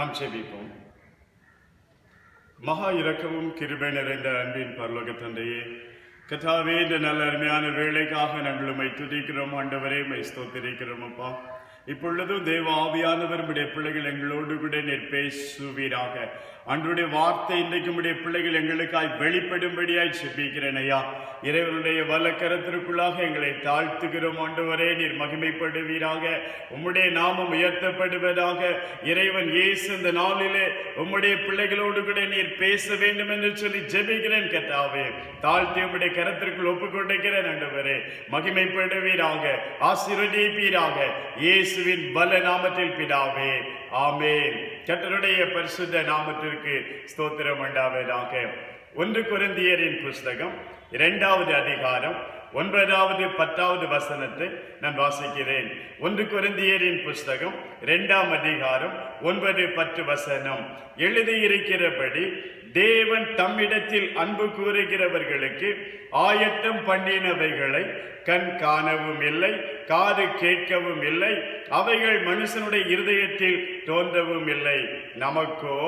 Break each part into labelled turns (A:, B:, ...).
A: நாம் செபிப்போம். மகா இரக்கமும் கிருபை நிறைந்த அன்பின் பரலோக தந்தையே, கர்த்தாவே, இந்த நல்ல அருமையான வேலைக்காக நாங்கள் உம்மை துதிக்கிறோம். ஆண்டவரே, உம்மை ஸ்தோத்திரிக்கிறோம். அப்பா, இப்பொழுதும் தேவ ஆவியானவர் உம்முடைய பிள்ளைகள் எங்களோடு கூட நீர் பேசுவீராக. அன்றைய வார்த்தை இன்றைக்கு உம்முடைய பிள்ளைகள் எங்களுக்காய் வெளிப்படும்படியாய் செபிக்கிறேன் ஐயா. இறைவனுடைய வலக்கரத்திற்குள்ளாக எங்களை தாழ்த்துகிறோம். ஆண்டவரே, நீர் மகிமைப்படுவீராக. உம்முடைய நாமம் உயர்த்தப்படுவதாக. இறைவன் இயேசு இந்த நாளிலே உம்முடைய பிள்ளைகளோடு கூட நீர் பேச வேண்டும் என்று சொல்லி ஜெபிக்கிறேன். கர்த்தாவே, தாழ்த்தி உம்முடைய கரத்திற்குள் ஒப்புக் கொடுக்கிறேன். ஆண்டவரே, மகிமைப்படுவீராக, ஆசீர்வதிப்பீராக. இயேசுவின் பல நாமத்தில் பிதாவே, ஆமென். கர்த்தருடைய பரிசுத்த நாமத்திற்கு ஸ்தோத்திரம் உண்டாவதாக. 1 கொரிந்தியரின் புஸ்தகம் 2வது அதிகாரம் 9வது 10வது வசனத்தை நான் வாசிக்கிறேன். 1 கொரிந்தியரின் புஸ்தகம் 2ஆம் அதிகாரம் 9, 10 வசனம். எழுதியிருக்கிறபடி, தேவன் தம்மிடத்தில் அன்பு கூறுகிறவர்களுக்கு ஆயத்தம் பண்ணினவைகளை கண் காணவும் இல்லை, காது கேட்கவும் இல்லை, அவைகள் மனுஷனுடைய இருதயத்தில் தோன்றவும் இல்லை. நமக்கோ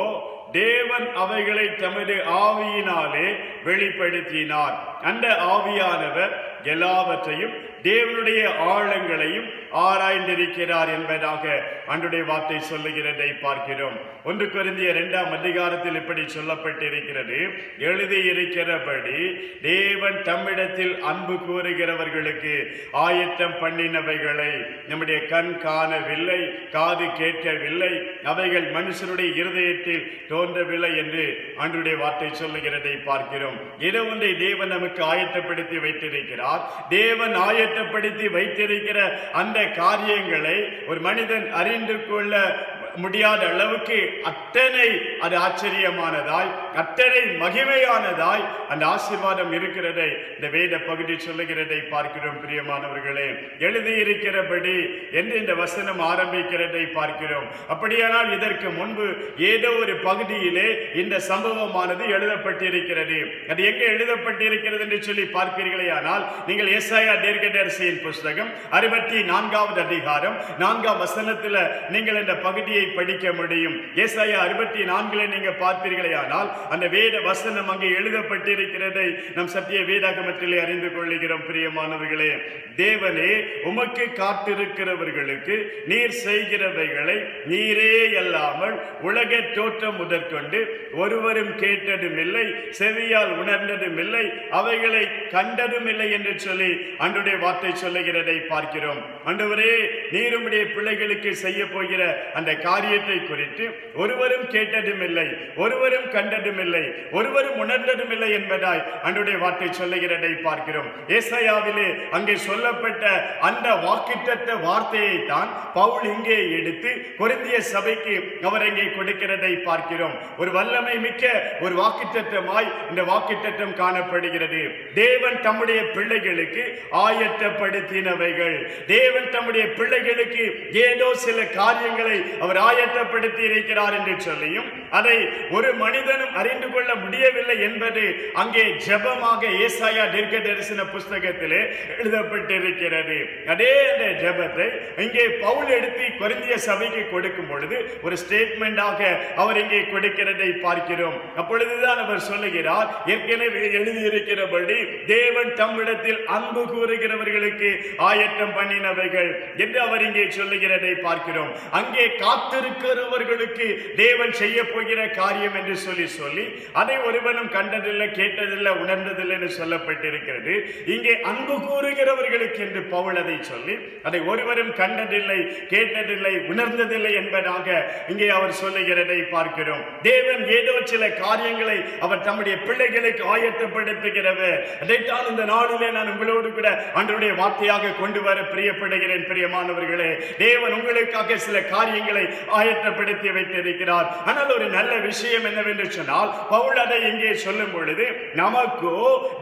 A: தேவன் அவைகளை தமது ஆவியினாலே வெளிப்படுத்தினார். அந்த ஆவியானவர் எல்லாவற்றையும், தேவனுடைய ஆழங்களையும் ஆராய்ந்திருக்கிறார் என்பதாக அன்றைய வார்த்தை சொல்லுகிறதை பார்க்கிறோம். 1 கொரிந்தியர் 2ஆம் அதிகாரத்தில் இப்படி சொல்லப்பட்டிருக்கிறது, எழுதியிருக்கிறபடி தேவன் தம்மிடத்தில் அன்பு கூறுகிறவர்களுக்கு ஆயத்தம் பண்ணினவைகளை நம்முடைய கண் காணவில்லை, காது கேட்கவில்லை, அவைகள் மனுஷனுடைய இருதயத்தில் தோன்றவில்லை என்று அன்றைய வார்த்தை சொல்லுகிறதை பார்க்கிறோம். ஏதோ ஒன்றை தேவன் நமக்கு ஆயத்தப்படுத்தி வைத்திருக்கிறார். தேவன் ஆயத்தப்படுத்தி வைத்திருக்கிற அந்த காரியங்களை ஒரு மனிதன் அறிந்து கொள்ள முடியாத அளவுக்கு அத்தனை அது ஆச்சரியமானதாய், அத்தனை மகிமையானதாய் அந்த ஆசீர்வாதம் இருக்கிறதை இந்த வேத பகுதி சொல்லுகிறதை பார்க்கிறோம். பிரியமானவர்களே, எழுதியிருக்கிறபடி என்று இந்த வசனம் ஆரம்பிக்கிறதை பார்க்கிறோம். அப்படியானால் இதற்கு முன்பு ஏதோ ஒரு பகுதியிலே இந்த சம்பவமானது எழுதப்பட்டிருக்கிறது. அது எங்கே எழுதப்பட்டிருக்கிறது என்று சொல்லி பார்ப்பீர்களே ஆனால், நீங்கள் ஏசாயா தீர்க்கதரிசியின் புஸ்தகம் 64வது அதிகாரம் 4ஆம் வசனத்தில் நீங்கள் இந்த பகுதியை படிக்க முடியும். ஏசாயா 64 நீங்க பார்ப்பீர்களே ஆனால், அந்த வேத வசனம் அங்கே எழுதப்பட்டிருக்கிறதை நம் சத்திய வேதாகமத்திலே அறிந்து கொள்கிறோம். பிரியமானவர்களே, தேவனே, உமக்கு காத்திருக்கிறவர்களுக்கு நீர் செய்கிறவைகளை நீரே அல்லாமல் உலக தோற்றம் முதற்கொண்டு ஒருவரும் கேட்டதும் இல்லை, செவியால் உணர்ந்ததும் இல்லை, அவைகளை கண்டதும் இல்லை என்று சொல்லி அன்றைய வார்த்தை சொல்லுகிறதை பார்க்கிறோம். ஆண்டவரே, நீர் உம்முடைய பிள்ளைகளுக்கு செய்ய போகிற அந்த காரியத்தை குறித்து ஒருவரும் கேட்டதும் இல்லை, ஒருவரும் கண்டதும் இல்லை, ஒருவரும் உணர்ந்ததும் இல்லை என்பதாய் அன்றைய வார்த்தை சொல்லுகிறதை பார்க்கிறோம். ஏசாயாவிலே அங்கே சொல்லப்பட்ட அந்த வாக்குத்தத்த வார்த்தையை தான் பவுல் இங்கே எடுத்து கொரிந்திய சபைக்கு அவர் இங்கே கொடுக்கிறதை பார்க்கிறோம். ஒரு வல்லமை மிக்க ஒரு வாக்குத்தத்தமாய் இந்த வாக்குத்தத்தம் காணப்படுகிறது. தேவன் தம்முடைய பிள்ளைகளுக்கு ஆயத்தப்படுத்தினவைகள், தேவன் தம்முடைய பிள்ளைகளுக்கு ஏதோ சில காரியங்களை அவர் ஆயத்தப்படுத்தி இருக்கிறார் என்று சொல்லியும், அதை ஒரு மனிதனும் அறிந்து கொள்ள முடியவில்லை என்பது அங்கே ஜெபமாக ஏசாயா தீர்க்கதரிசன புஸ்தகத்திலே எழுதப்பட்டிருக்கிறது. அதே அந்த ஜெபத்தை இங்கே பவுல் எடுத்து கொரிந்திய சபைக்கு கொடுக்கும் பொழுது ஒரு ஸ்டேட்மெண்டாக அவர் இங்கே கொடுக்கிறதை பார்க்கிறோம். அப்பொழுதுதான் அவர் சொல்லுகிறார், ஏற்கனவே எழுதியிருக்கிறபடி தேவன் தம்மிடத்தில் அன்பு கூறுகிறவர்களுக்கு ஆயத்தம் பண்ணினவைகள் என்று அவர் இங்கே சொல்லுகிறதை பார்க்கிறோம். அங்கே காத்திருக்கிறவர்களுக்கு தேவன் செய்ய போகிற காரியம் என்று சொல்லி அதை ஒருவனும் கண்டதில்லை, கேட்டதில்லை, உணர்ந்ததில்லை என்று சொல்லப்பட்டிருக்கிறது. இங்கே அன்பு கூறுகிறவர்களுக்கு என்று பவுல் அதை சொல்லி, அதை ஒருவரும் கண்டதில்லை, கேட்டதில்லை, உணர்ந்ததில்லை என்பதாக இங்கே அவர் சொல்லுகிறதை பார்க்கிறோம். தேவன் ஏதோ சில காரியங்களை அவர் தம்முடைய பிள்ளைகளுக்கு ஆயத்தப்படுத்துகிறவர். அதைத்தான் இந்த நாளிலே நான் உங்களோடு கூட அன்றைய வார்த்தையாக கொண்டு வர பிரியப்படுகிறேன். பிரியமானவர்களே, தேவன் உங்களுக்காக சில காரியங்களை ஆயத்தப்படுத்தி வைத்திருக்கிறார். ஆனால் ஒரு நல்ல விஷயம் என்னவென்று சொன்னால், பவுல் அதை இங்கே சொல்லும் பொழுது, நமக்கோ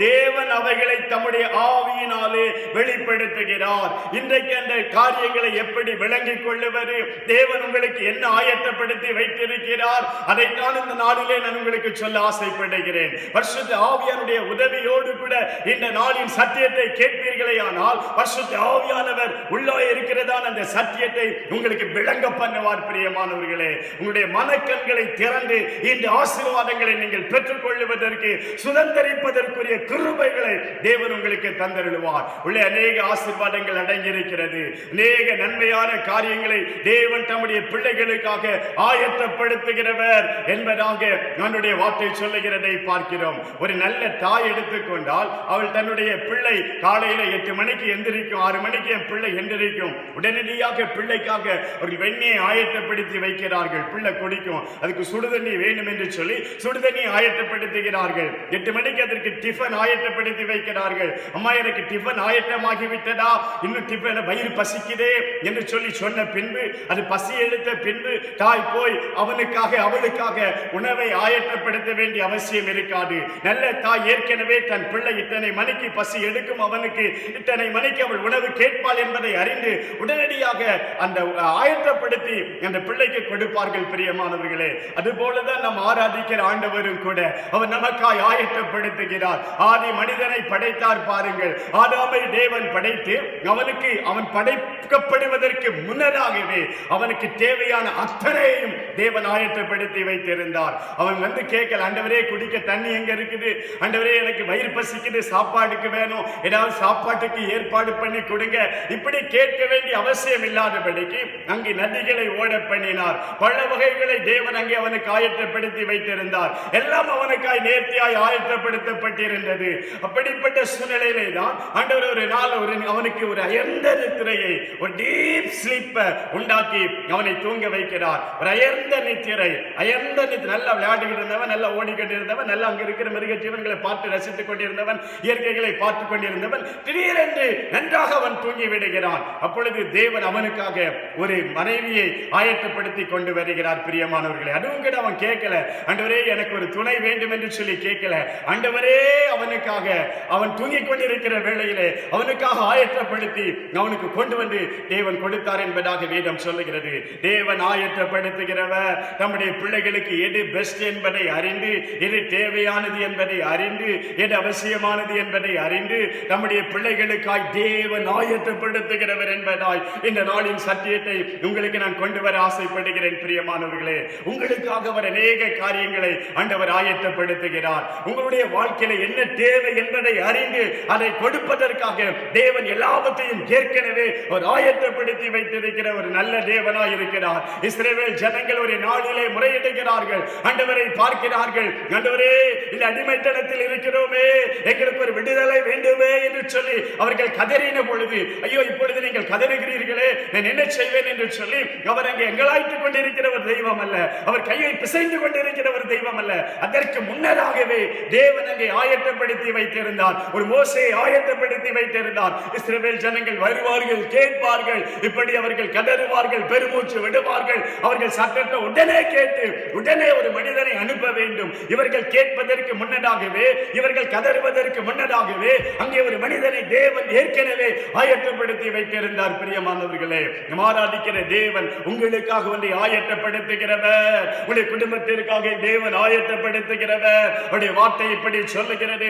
A: தேவன் அவைகளை தம்முடைய ஆவியினாலே வெளிப்படுத்துகிறார். இன்றைக்கு அந்த காரியங்களை எப்படி விளங்கிக் கொள்ளுவது, தேவன் உங்களுக்கு என்ன ஆயத்தப்படுத்தி வைத்திருக்கிறார், அதைத்தான் இந்த நாளிலே நான் உங்களுக்கு சொல்ல ஆசைப்படுகிறேன். பரிசுத்த ஆவியானுடைய உதவியோடு கூட இந்த நாளின் சத்தியத்தை கேட்பீர்களே ஆனால் பரிசுத்த ஆவியானவர் உள்ளே இருக்கிறதான அந்த சத்தியத்தை உங்களுக்கு விளங்க பண்ணுவார். பிரியமானவர்களே, உங்களுடைய மனக்கண்களை திறந்து இந்த ஆசீர்வாதங்களை நீங்கள் பெற்றுக் கொள்வதற்கு, சுதந்திரிப்பதற்குரிய கிருபைகளை தேவன் உங்களுக்கு தந்தருளுவார். உள்ளே அநேக ஆசீர்வாதங்கள் அடங்கியிருக்கிறது. அநேக நன்மையான காரியங்களை தேவன் தம்முடைய பிள்ளைகளுக்காக ஆயத்தப்படுத்துகிறவர் என்பதாக நம்முடைய வார்த்தை சொல்லுகிறதை பார்க்கிறோம். ஒரு நல்ல தாய் எடுத்துக்கொண்டால் அவள் தன்னுடைய பிள்ளை காலையில 8 மணிக்கு எந்திரிக்கும், 6 மணிக்கு என் பிள்ளை எந்திரிக்கும், உடனடியாக பிள்ளைக்காக ஒரு வெண்ணெயை ஆயத்தப்படுத்தி வைக்கிறார்கள். பிள்ளை குடிக்கும், அதுக்கு சுடுதண்ணி வேண்டும் என்று சொல்லி சுடுதண்ணி ஆயத்தப்படுத்துகிறார்கள். 8 மணிக்கு அதற்கு டிஃபன் ஆயத்தப்படுத்தி வைக்கிறார்கள். அம்மா எனக்கு டிஃபன் ஆயத்தமாகிவிட்டதா, இன்னும் டிஃபன் வயிறு பசிக்குதே என்று சொல்லி சொன்ன பின்பு, அது பசி எடுத்த பின்பு தாய் போய் அவனுக்காக அவளுக்காக உணவை ஆயத்தப்படுத்த வேண்டிய அவசியம் இருக்காது. நல்ல தாய் ஏற்கனவே தன் பிள்ளை இத்தனை மணிக்கு பசி எடுக்கும், அவனுக்கு இத்தனை மணிக்கு அவள் உணவு கேட்பாள் என்பதை அறிந்து உடனடியாக அந்த ஆயத்தப்படுத்தி அந்த பிள்ளைக்கு கொடுப்பார்கள். பிரியமானவர்களே, அதுபோலதான் நாம் ஆராதிக்கிற ஆண்டவரும் கூட அவர் நமக்காய் ஆயத்தப்படுத்துகிறார். ஆதி மனிதனை படைத்தார் பாருங்கள். ஆதாமை தேவன் படைத்து அவனுக்கு அவன் படைக்கப்படுவதற்கு முன்னதாகவே அவனுக்கு தேவையான அத்தனையும் தேவன் ஆயத்தப்படுத்தி வைத்திருந்தார். அவன் வந்து கேட்கல, ஆண்டவரே குடிக்க தண்ணி எங்க இருக்குது, ஆண்டவரே எனக்கு வயிறு பசிக்குது, சாப்பாடுக்கு வேணும், ஏதாவது சாப்பாட்டுக்கு ஏற்பாடு பண்ணி கொடுங்க, இப்படி கேட்க வேண்டிய அவசியம் இல்லாதபடிக்கு அங்கே நதிகளை ஓட பண்ணினார். பல வகைகளை தேவன் அங்கே அவனுக்கு ஆயத்தப்படுத்தி வைத்திருந்தார். எல்லாம் அவனுக்காய் நேர்த்தியாய் ஆயத்தப்படுத்தப்பட்டிருந்தது. அப்படிப்பட்ட சூழ்நிலையிலே தான் ஆண்டவர் ஒரு நாள் அவனுக்கு ஒரு அயர்ந்த நித்திரையை, ஒரு டீப் ஸ்லீப்பை உண்டாக்கி அவனை தூங்க வைக்கிறார். ஒரு அயர்ந்த நித்திரை, அயர்ந்த நித்திரை. நல்லா விளையாடிக்கிட்டு இருந்தவன், நல்லா ஓடிக்கிட்டு இருந்தவன், நல்லா அங்க இருக்கிற மிருக ஜீவன்களை பார்த்து ரசித்துக் கொண்டிருந்தவன், இயற்கைகளை பார்த்துக் கொண்டிருந்தவன், திடீரென்று நன்றாக அவன் தூங்கி விடுகிறான். அப்பொழுது தேவன் அவனுக்காக ஒரு மனைவியை ஆயத்தப்படுத்தி கொண்டு வருகிறார். பிரியமானவர்களே, அதுவும் கூட அவன் கேட்கல, ஆண்டவரே எனக்கு ஒரு துணை வேண்டும் என்று சொல்லி கேட்கல. ஆண்டவரே அவனுக்காக அவன் தூங்கிக் கொண்டிருக்கிற வேளையிலே அவனுக்காக ஆயத்தப்படுத்தி அவனுக்கு கொண்டு வந்து தேவன் கொடுத்தார் என்பதாக வேதம் சொல்லுகிறது. தேவன் ஆயத்தப்படுத்துகிறவர் நம்முடைய பிள்ளைகளுக்கு எது பெஸ்ட் என்பதை அறிந்து, எது தேவையானது என்பதை அறிந்து, எது அவசியமானது என்பதை அறிந்து நம்முடைய பிள்ளைகளுக்காய் தேவன் ஆயத்தப்படுத்துகிறவர் என்பதாய் இந்த நாளின் சத்தியத்தை உங்களுக்கு நான் கொண்டு வர ஆசைப்படுகிறேன். பிரியமானவர்களே, உங்களுக்காக அவர் அநேக காரியங்களை ஆண்டவர் ஆயத்தப்படுத்துகிறார். உங்களுடைய வாழ்க்கையில என்ன தேவை என்பதை அறிந்து அதை கொடுப்பதற்காக தேவன் எல்லாவற்றையும் ஏற்கனவே ஒரு ஆயத்தப்படுத்தி வைத்திருக்கிற ஒரு நல்ல தேவனாய் இருக்கிறார். இஸ்ரவேல் ஜனங்கள் ஒரு நாளிலே முறையிடுகிறார்கள், ஆண்டவரை பார்க்கிறார்கள், ஆண்டவரே இந்த அடிமைத்தனத்தில் இருக்கிறோமே, எங்களுக்கு ஒரு விடுதலை வேண்டுமே என்று சொல்லி அவர்கள் கதறின பொழுது, ஐயோ இப்பொழுது நீங்கள் கதறுகிறீர்களே, நான் என்ன செய்வேன் என்று சொல்லி அவர் அங்கே எங்களாய்த்துக் கொண்டிருக்கிற ஒரு தெய்வம் அல்ல, அவர் கையை பிசைந்து கொண்டிருக்கிற ஒரு தெய்வம் அல்ல. அதற்கு முன்னதாகவே தேவன் அங்கே ஆயத்தப்படுத்தி வைத்திருந்தார். ஒரு மோசையை ஆயத்தப்படுத்தி வைத்திருந்தார். இஸ்ரவேல் ஜனங்கள் வருவார்கள், கேட்பார்கள், இப்படி அவர்கள் கதறுவார்கள், பெருமூச்சு விடுவார்கள். அவர்கள் சத்தத்தை உடனே கேட்டு உடனே ஒரு மனிதனை அனுப்ப வேண்டும். இவர்கள் கேட்பதற்கு முன்னதாகவே, இவர்கள் கதறுவதற்கு முன்னதாகவே அங்கே ஒரு மனிதனை தேவன் ஏற்கனவே ஆயத்தப்படுத்தி வைத்திருந்தார். பிரியமானவர்களே, ஆராதிக்கிற தேவன் உங்களுக்காக ஒன்றை ஆயத்தப்படுத்துகிறவர், உங்களுடைய குடும்பத்திற்காக தேவன் ஆயத்தப்படுத்துகிறவர். அவருடைய வார்த்தை இப்படி சொல்லுகிறது.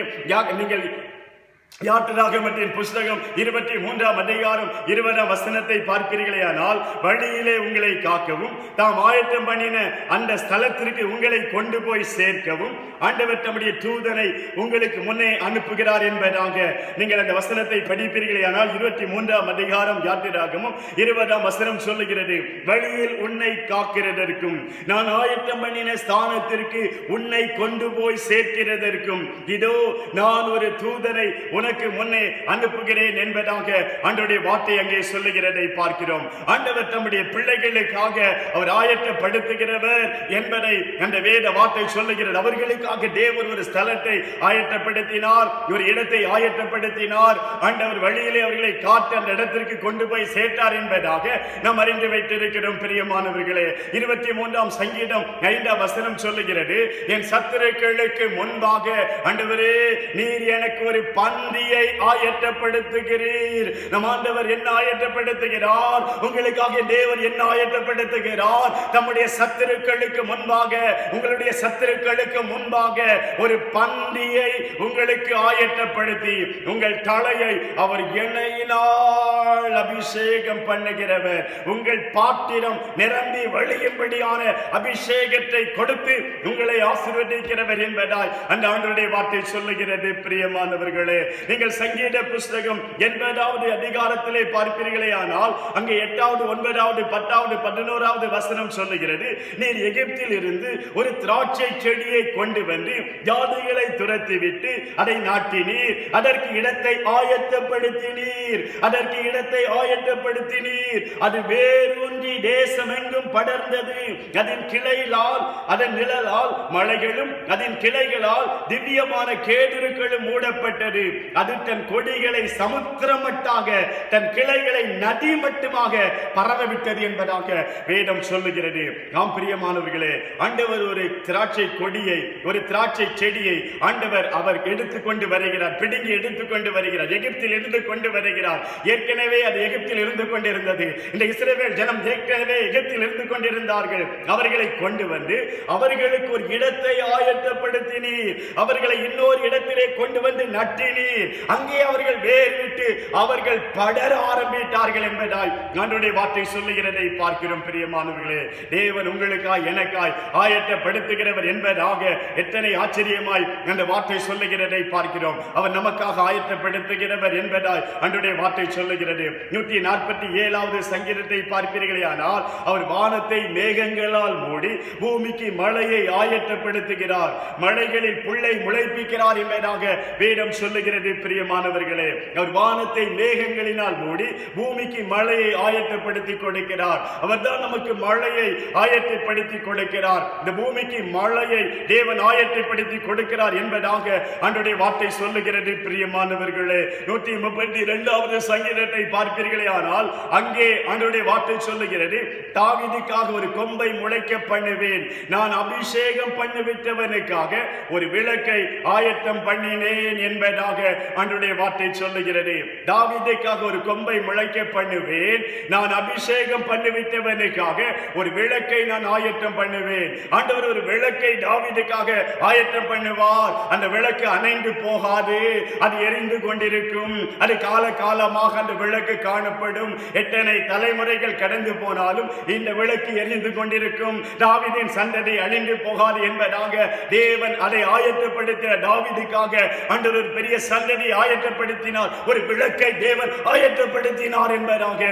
A: நீங்கள் யாத்திராகமத்தின் புஸ்தகம் 23ஆம் அதிகாரம் 20ஆம் வசனத்தை பார்க்கிறீர்களேயானால், வழியிலே உங்களை காக்கவும் தாம் ஆயத்தம் பண்ணின அந்த ஸ்தலத்திற்கு உங்களை கொண்டு போய் சேர்க்கவும் ஆண்டவர் தம்முடைய தூதனை உங்களுக்கு முன்னே அனுப்புகிறார் என்பதாக நீங்கள் அந்த வசனத்தை படிப்பீர்களேயானால் 23ஆம் அதிகாரம் யாத்திராகமம் 20ஆம் வசனம் சொல்லுகிறது, வழியில் உன்னை காக்கிறதற்கும் நான் ஆயத்தம் பண்ணின ஸ்தானத்திற்கு உன்னை கொண்டு போய் சேர்க்கிறதற்கும் இதோ நான் ஒரு தூதனை உனக்கு முன்னே அனுப்புகிறேன் என்பதாக ஆண்டவருடைய வார்த்தை அங்கே சொல்லுகிறதை பார்க்கிறோம். ஆண்டவர் தம்முடைய பிள்ளைகளுக்காக அவர் ஆயத்தப்படுத்துகிறவர் என்பதை அந்த வேத வார்த்தை சொல்லுகிறது. அவர்களுக்காக தேவன் ஒரு ஸ்தலத்தை ஆயத்தப்படுத்தினார், ஒரு இடத்தை ஆயத்தப்படுத்தினார். ஆண்டவர் வழியிலே அவர்களை காட்டு அந்த இடத்திற்கு கொண்டு போய் சேர்த்தார் என்பதாக நாம் அறிந்து வைத்திருக்கிறோம். பிரியமானவர்களே, 23ஆம் சங்கீதம் 5ஆம் வசனம் சொல்லுகிறது, என் சத்துருக்களுக்கு முன்பாக ஆண்டவரே நீர் எனக்கு ஒரு பன் பந்தியை ஆயத்தப்படுத்துகிறீர். நம் ஆண்டவர் என்ன ஆயத்தப்படுத்துகிறார்? உங்களுக்காக தேவன் என்ன ஆயத்தப்படுத்துகிறார்? தம்முடைய சத்துருக்களுக்கு முன்பாக, உங்களுடைய சத்துருக்களுக்கு முன்பாக ஒரு பந்தியை உங்களுக்கு ஆயத்தப்படுத்தி உங்கள் தலையை அவர் எண்ணெயினால் அபிஷேகம் பண்ணுகிறவர். உங்கள் பாத்திரம் நிரம்பி வழியும்படியான அபிஷேகத்தை கொடுத்து உங்களை ஆசீர்வதிக்கிறவர் என்பதால் அந்த ஆண்டவருடைய வார்த்தை சொல்லுகிறது. பிரியமானவர்களே, நீங்கள் சங்கீத புஸ்தகம் 80வது அதிகாரத்திலே பார்ப்பீர்களே ஆனால் அங்கே 8வது 9வது 10வது 11வது வசனம் சொல்லுகிறது, நீர் எகிப்தில் இருந்து ஒரு திராட்சை செடியை கொண்டு வந்து ஜாதிகளை துரத்திவிட்டு அதை நாட்டினீர், அதற்கு இடத்தை ஆயத்தப்படுத்தினீர், அதற்கு இடத்தை ஆயத்தப்படுத்தினீர். அது வேரூன்றி தேசமெங்கும் படர்ந்தது. அதன் கிளைகளால், அதன் நிழலால் மலைகளும் அதன் கிளைகளால் திவ்யமான கேதுருக்களும் மூடப்பட்டது. அது தன் கொடிகளை சமுத்திரமட்டாக, தன் கிளைகளை நதி மட்டுமாக பரவவிட்டது என்பதாக வேதம் சொல்லுகிறது. நாம் பிரியமானவர்களே, ஆண்டவர் ஒரு திராட்சை கொடியை, ஒரு திராட்சை செடியை ஆண்டவர் அவர் எடுத்துக்கொண்டு வருகிறார், பிடுங்கி எடுத்துக்கொண்டு வருகிறார், எகிப்தில் இருந்து கொண்டு வருகிறார். ஏற்கனவே அது எகிப்தில் இருந்து கொண்டிருந்தது. இந்த இஸ்ரவேல் ஜனம் ஏற்கனவே எகிப்தில் இருந்து கொண்டிருந்தார்கள். அவர்களை கொண்டு வந்து அவர்களுக்கு ஒரு இடத்தை ஆயத்தப்படுத்தினீர், அவர்களை இன்னொரு இடத்திலே கொண்டு வந்து நட்டினீர். அங்கே அவர்கள் வேர் விட்டு அவர்கள் படர ஆரம்பித்தார்கள் என்பதாய் ஆண்டவருடைய வார்த்தை சொல்லுகிறதை பார்க்கிறோம். பிரியமானவர்களே, தேவன் உங்களுக்காய் எனக்காய் ஆயத்தப்படுத்துகிறவர் என்பதாக எத்தனை ஆச்சரியமாய் அந்த வார்த்தை சொல்லுகிறதை பார்க்கிறோம். அவர் நமக்காக ஆயத்தப்படுத்துகிறவர் என்பதாய் ஆண்டவருடைய வார்த்தை சொல்லுகிறது. 147வது சங்கீதத்தை பார்ப்பீர்களே ஆனால் அவர் வானத்தை மேகங்களால் மூடி பூமிக்கு மழையை ஆயத்தப்படுத்துகிறார், மலைகளில் புல்லை முளைப்பிக்கிறார் என்பதாக வேதம் சொல்லுகிறது. பிரியமானவர்களே, அவர் வானத்தை மேகங்களினால் மூடி பூமிக்கு மழையை ஆயத்தப்படுத்தி கொடுக்கிறார். அவர்தான் நமக்கு மழையை ஆயத்தப்படுத்தி கொடுக்கிறார். இந்த பூமிக்கு மழையை தேவன் ஆயத்தப்படுத்தி கொடுக்கிறார் என்பதாக ஆண்டவருடைய வார்த்தை சொல்லுகிறது. பிரியமானவர்களே, 132வது சங்கீதத்தை பார்ப்பீர்களே ஆனால் அங்கே ஆண்டவருடைய வார்த்தை சொல்லுகிறது, தாவீதுக்காக ஒரு கொம்பை முளைக்க பண்ணுவேன், நான் அபிஷேகம் பண்ணிவிட்டவனுக்காக ஒரு விளக்கை ஆயத்தம் பண்ணினேன் என்பதாக ஆண்டவருடைய வார்த்தை சொல்லுகிறது. தாவீதுக்காக ஒரு கொம்பை முளைக்க பண்ணுவேன், நான் அபிஷேகம் பண்ணிவிட்டவனுக்காக ஒரு விளக்கை நான் ஆயத்தம் பண்ணுவேன். ஆண்டவர் ஒரு விளக்கை தாவீதுக்காக ஆயத்தம் பண்ணுவார். அந்த விளக்கு அணைந்து போகாது, அது எரிந்து கொண்டிருக்கும். அது கால காலமாக அந்த விளக்கு காணப்படும். எத்தனை தலைமுறைகள் கடந்து போனாலும் இந்த விளக்கு எரிந்து கொண்டிருக்கும். தாவீதின் சந்ததி அழிந்து போகாது என்பதாக தேவன் அதை ஆயத்தப்படுத்த தாவீதுக்காக ஆண்டவர் ஒரு பெரிய சந்ததி ஆயத்தப்படுத்தினார், ஒரு விளக்கை தேவன் ஆயத்தப்படுத்தினார் என்பதாக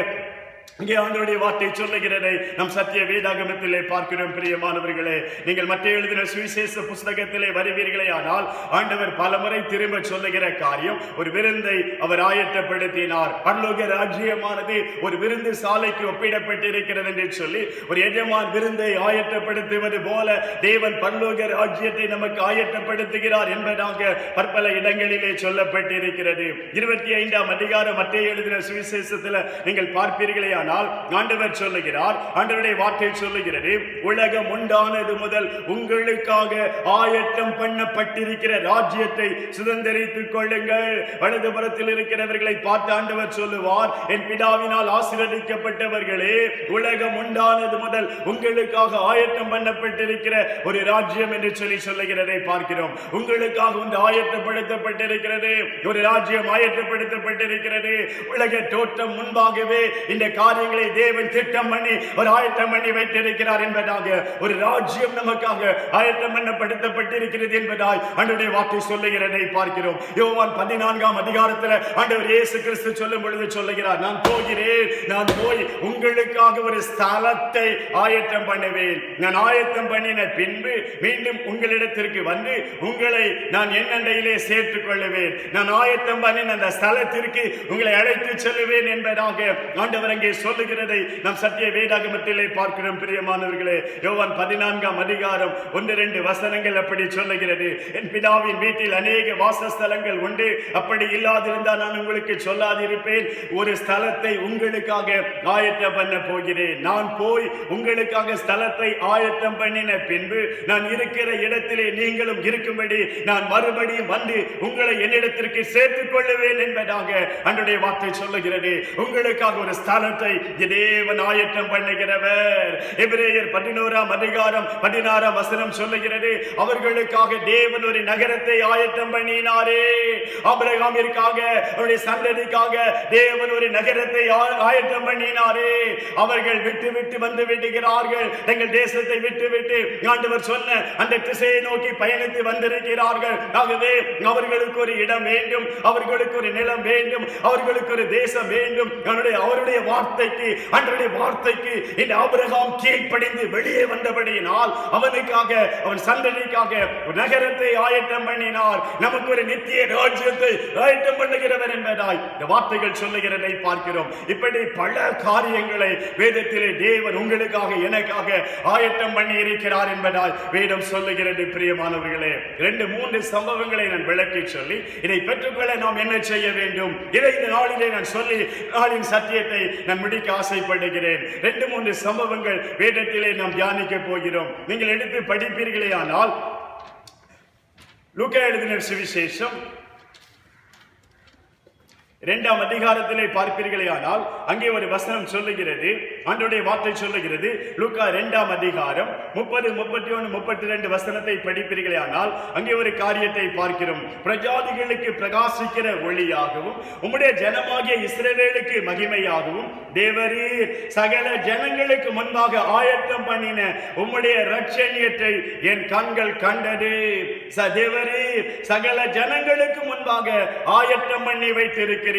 A: இங்கே ஆண்டவருடைய வார்த்தை சொல்லுகிறதை நம் சத்திய வேதாகமத்திலே பார்க்கிறோம். பிரியமானவர்களே, நீங்கள் மத்திய எழுதின சுவிசேஷ புஸ்தகத்திலே வருவீர்களே ஆனால் ஆண்டவர் பலமுறை திரும்ப சொல்லுகிற காரியம், ஒரு விருந்தை அவர் ஆயத்தப்படுத்தினார். பரலோக ராஜ்யமானது ஒரு விருந்து சாலைக்கு ஒப்பிடப்பட்டிருக்கிறது என்று சொல்லி, ஒரு எஜமான் விருந்தை ஆயத்தப்படுத்துவது போல தேவன் பரலோக ராஜ்யத்தை நமக்கு ஆயத்தப்படுத்துகிறார் என்பதாக பற்பல இடங்களிலே சொல்லப்பட்டிருக்கிறது. 25ஆம் அதிகாரம் மத்திய எழுதின சுவிசேஷத்தில் நீங்கள் பார்ப்பீர்களே ஆனால் ஆண்டவர் சொல்லுகிறார், ஆண்டவருடைய வார்த்தை சொல்லுகிறது, உலகம் உண்டானது முதல் உங்களுக்காக ஆயத்தம் பண்ணப்பட்டிருக்கிற ராஜ்யத்தை சுதந்தரித்துக் கொள்ளுங்கள். வலதுபுறத்தில் இருக்கிறவர்களை பார்த்து ஆண்டவர் சொல்லுவார், என் பிதாவினால் ஆசீர்வதிக்கப்பட்டவர்களே, உலகம் உண்டானது முதல் உங்களுக்காக ஆயத்தம் பண்ணப்பட்டிருக்கிற ஒரு ராஜ்யம் என்று சொல்லி சொல்லுகிறதை பார்க்கிறோம். உங்களுக்காக ஒன்று ஆயத்தப்படுத்தப்பட்டிருக்கிறது, ஒரு ராஜ்யம் ஆயத்தப்படுத்தப்பட்டிருக்கிறது. உலக தோற்றம் முன்பாகவே இந்த காரியங்களை தேவன் திட்டம் பண்ணி ஒரு ஆயத்தம் பண்ணி வைத்திருக்கிறார் என்பதாக ஒரு ராஜ்யம் நமக்காக ஆயத்தம் பண்ணப்படுத்தப்பட்டிருக்கிறது என்பதாய் ஆண்டவருடைய வார்த்தை சொல்லுகிறதை பார்க்கிறோம். யோவான் 14ஆம் அதிகாரத்தில் ஆண்டவர் இயேசு கிறிஸ்து சொல்லும் பொழுது சொல்லுகிறார், நான் போகிறேன், நான் போய் உங்களுக்காக ஒரு ஸ்தலத்தை ஆயத்தம் பண்ணுவேன். நான் ஆயத்தம் பண்ணின பின்பு மீண்டும் உங்களிடத்திற்கு வந்து உங்களை நான் என்னண்டையிலே சேர்த்துக் கொள்ளுவேன். நான் ஆயத்தம் பண்ணின அந்த ஸ்தலத்திற்கு உங்களை அழைத்து செல்லுவேன் என்பதாக ஆண்டவர் அங்கே சொல்லுகிறதை நாம் சத்திய வேதாகமத்திலே பார்க்கிறோம் பிரியமானவர்களே. யோவான் 14ஆம் அதிகாரம் 1-2 வசனங்கள் அப்படி சொல்லுகிறது. என் பிதாவின் வீட்டில் அநேக வாசஸ்தலங்கள் உண்டு, அப்படி இல்லாதிருந்தால் நான் உங்களுக்கு சொல்லாதிருப்பேன். ஒரு ஸ்தலத்தை உங்களுக்காக ஆயத்தம் பண்ண போகிறேன். நான் போய் உங்களுக்காக ஸ்தலத்தை ஆயத்தம் பண்ணின பின்பு நான் இருக்கிற இடத்திலே நீங்களும் இருக்கும்படி நான் மறுபடியும் வந்து உங்களை என்னிடத்திற்கு சேர்த்துக் கொள்ளுவேன் என்பதாக அன்றைய வார்த்தை சொல்லுகிறது. உங்களுக்காக ஒரு ஸ்தலத்தை தேவன் ஆயத்தம் பண்ணுகிறவர். எபிரேயர் 11ஆம் அதிகாரம் 16ஆம் வசனம் சொல்லுகிறது, அவர்களுக்காக தேவன் ஒரு நகரத்தை ஆயத்தம் பண்ணினாரே. ஆபிரகாமிற்காக, அவருடைய சந்ததிக்காக தேவன் ஒரு நகரத்தை ஆயத்தம் பண்ணினாரே. அவர்கள் விட்டு விட்டு வந்து விடுகிறார்கள். எங்கள் தேசத்தை விட்டு விட்டு ஆண்டவர் சொன்ன அந்த திசையை நோக்கி பயணித்து வந்திருக்கிறார்கள். ஆகவே அவர்களுக்கு ஒரு இடம் வேண்டும், அவர்களுக்கு ஒரு நிலம் வேண்டும், அவர்களுக்கு ஒரு தேசம் வேண்டும். அவருடைய வார்த்தைக்கு, அன்றைய வார்த்தைக்கு இந்த ஆபிரகாம் கீழ்ப்படிந்து வெளியே வந்தபடியினால் அவனுக்காக, அவன் சந்ததிக்காக நகரத்தை ஆயத்தம் பண்ணினார். நமக்கு ஒரு நித்திய ராஜ்யத்தை ஆயத்தம் பண்ணுகிறவர் என்பதாய் இந்த வார்த்தைகள் சொல்லுகிறதை பார்க்கிறோம். இப்படி பல காரியங்களை வேதத்திலே தேவன் உங்களுக்காக, எனக்காக ஆயத்தம் பண்ணி இருக்கிறார் என்பதால் வேதம் சொல்லுகிறது. பிரியமானவர்களே, 2-3 சம்பவங்களை நான் விளக்கி சொல்லி இதை பெற்றுக்கொள்ள நாம் என்ன செய்ய வேண்டும், இதை இந்த நாளிலே நான் சொல்லி நாளின் சத்தியத்தை நான் முடிக்க ஆசைப்படுகிறேன். 2-3 சம்பவங்கள் வேதத்திலே நாம் தியானிக்க போகிறோம். நீங்கள் எடுத்து படிப்பீர்களே ஆனால் லூக்கா எழுதின சுவிசேஷம் 2ஆம் அதிகாரத்திலே பார்ப்பீர்களே ஆனால் அங்கே ஒரு வசனம் சொல்லுகிறது, ஆண்டவருடைய வார்த்தை சொல்லுகிறது. லூக்கா 2ஆம் அதிகாரம் 30, 31, 32 வசனத்தை படிப்பீர்களே ஆனால் அங்கே ஒரு காரியத்தை பார்க்கிறோம். பிரஜாதிகளுக்கு பிரகாசிக்கிற ஒளியாகவும் உம்முடைய ஜனமாகிய இஸ்ரவேலுக்கு மகிமையாகவும் தேவரீர் சகல ஜனங்களுக்கு முன்பாக ஆயத்தம் பண்ணின உம்முடைய இரட்சணியத்தை என் கண்கள் கண்டது. தேவரீர் சகல ஜனங்களுக்கு முன்பாக ஆயத்தம் பண்ணி வைத்திருக்கிறீர்.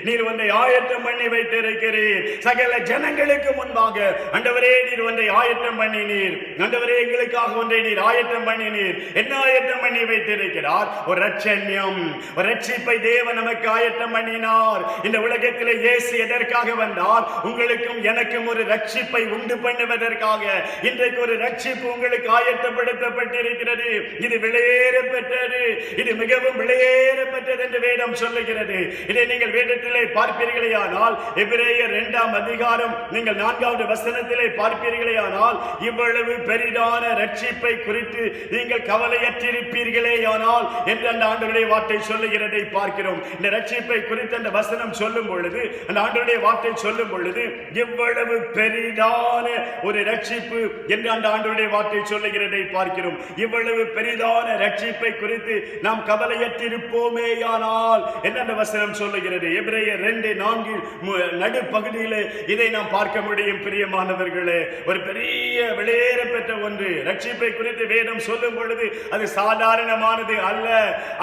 A: நீர் ஒன்றை ஆயத்தம் பண்ணி வைத்திருக்கிறீர். சகல ஜனங்களுக்கு முன்பாக ஆண்டவரே நீர் ஒன்றை ஆயத்தம் பண்ணினீர். ஆண்டவரே எங்களுக்காக ஒன்றை நீர் ஆயத்தம் பண்ணினீர். என்ன ஆயத்தம் பண்ணி வைத்திருக்கிறார்? ஒரு இரட்சண்யம், ஒரு ரட்சிப்பை தேவன் நமக்கு ஆயத்தம் பண்ணினார். இந்த உலகத்திலே இயேசு எதற்காக வந்தார்? உங்களுக்கும் எனக்கும் ஒரு ரட்சிப்பை உண்டு பண்ணுவதற்காக. இன்றைக்கு ஒரு ரட்சிப்பு உங்களுக்கு ஆயத்தப்படுத்தப்பட்டிருக்கிறது. இது விலையேற பெற்றது, இது மிகவும் விலையேற பெற்றது என்று வேதம் சொல்லுகிறது. இதை நீங்கள் வேதத்திலே பார்ப்பீர்களே ஆனால் எபிரேயர் 2ஆம் அதிகாரம் நீங்கள் 4வது வசனத்திலே பார்ப்பீர்களே ஆனால் இவ்வளவு பெரிதான ரட்சிப்பை குறித்து நீங்கள் கவலையற்றிருப்பீர்களே ஆனால் என்று அந்த ஆண்டவருடைய வார்த்தை சொல்லுகிறதை பார்க்கிறோம். இந்த ரட்சிப்பை குறித்து அந்த வசனம் சொல்லும் பொழுது, அந்த ஆண்டவருடைய வார்த்தை சொல்லும் பொழுது இவ்வளவு பெரிதான ஒரு ரட்சிப்பு என்று அந்த ஆண்டவருடைய வார்த்தை சொல்லுகிறதை பார்க்கிறோம். இவ்வளவு பெரிதான ரட்சிப்பை குறித்து நாம் கவலையற்றிருப்போமேயானால் என்று அந்த வசனம் சொல்லுகிறது. எபிரேயர் 2:4 நடுப்பகுதியிலே இதை நாம் பார்க்க முடியும். பிரியமானவர்களே, ஒரு பெரிய விலையேற பெற்ற ஒன்று ரட்சிப்பை குறித்து வேதம் சொல்லும் பொழுது அது சாதாரணமானது அல்ல,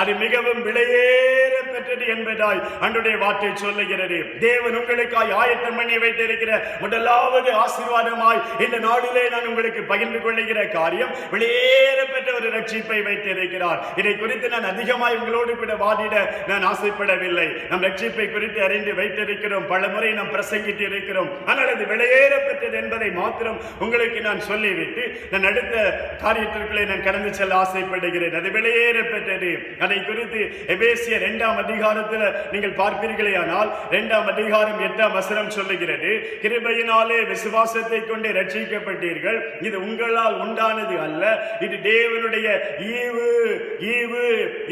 A: அது மிகவும் விலையேற பெற்றது என்பதாய் ஆண்டவருடைய வார்த்தை சொல்லுகிறது. தேவன் உங்களுக்காய் ஆயத்தம் பண்ணி வைத்திருக்கிற முதலாவது ஆசீர்வாதமாய் இந்த நாளிலே நான் உங்களுக்கு பகிர்ந்து கொள்ளுகிற காரியம், விலையேற பெற்ற ஒரு ரட்சிப்பை வைத்திருக்கிறார். இதை குறித்து நான் அதிகமாய் உங்களோடு கூட வாதிட நான் ஆசைப்படவில்லை. நம் ரட்சிப்பை குறித்து அறிந்து வைத்திருக்கிறோம், பல முறை நாம் பிரசங்கித்து இருக்கிறோம். ஆனால் அது விலையேற பெற்றது என்பதை மாத்திரம் உங்களுக்கு நான் சொல்லிவிட்டு நான் அடுத்த காரியத்திற்குள்ளே நான் கடந்து செல்ல ஆசைப்படுகிறேன். அது விலையேற பெற்றது. அதை குறித்து எபேசியர் 2ஆம் அதிகாரத்தில் நீங்கள் பார்ப்பீர்களே ஆனால் 2ஆம் அதிகாரம் 8ஆம் வசனம் சொல்லுகிறது, கிருபையினாலே விசுவாசத்தை கொண்டு ரட்சிக்கப்பட்டீர்கள், இது உங்களால் உண்டானது அல்ல, இது தேவனுடைய ஈவு.